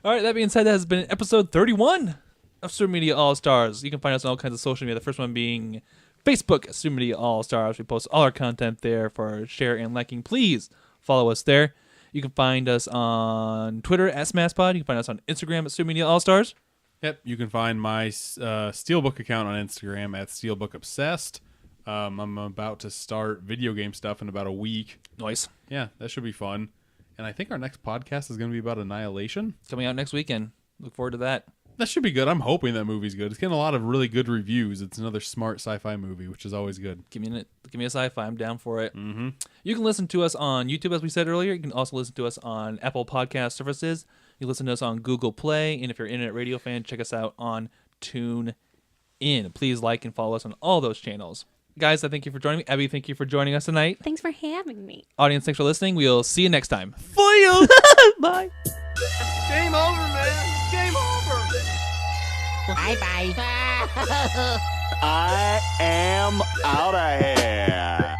All right, that being said, that has been episode 31 of Super Media All Stars. You can find us on all kinds of social media. The first one being Facebook at Super Media All Stars. We post all our content there for share and liking. Please follow us there. You can find us on Twitter at SmashPod. You can find us on Instagram at Super Media All Stars. Yep. You can find my Steelbook account on Instagram at SteelbookObsessed. I'm about to start video game stuff in about a week. Nice. Yeah, that should be fun. And I think our next podcast is going to be about Annihilation. Coming out next weekend. Look forward to that. That should be good. I'm hoping that movie's good. It's getting a lot of really good reviews. It's another smart sci-fi movie, which is always good. Give me a sci-fi. I'm down for it. Mm-hmm. You can listen to us on YouTube, as we said earlier. You can also listen to us on Apple Podcast services. You listen to us on Google Play. And if you're an internet radio fan, check us out on TuneIn. Please like and follow us on all those channels. Guys, I thank you for joining me. Abby, thank you for joining us tonight. Thanks for having me. Audience, thanks for listening. We'll see you next time. Bye. Game over, man. Game over. Bye-bye. I am out of here.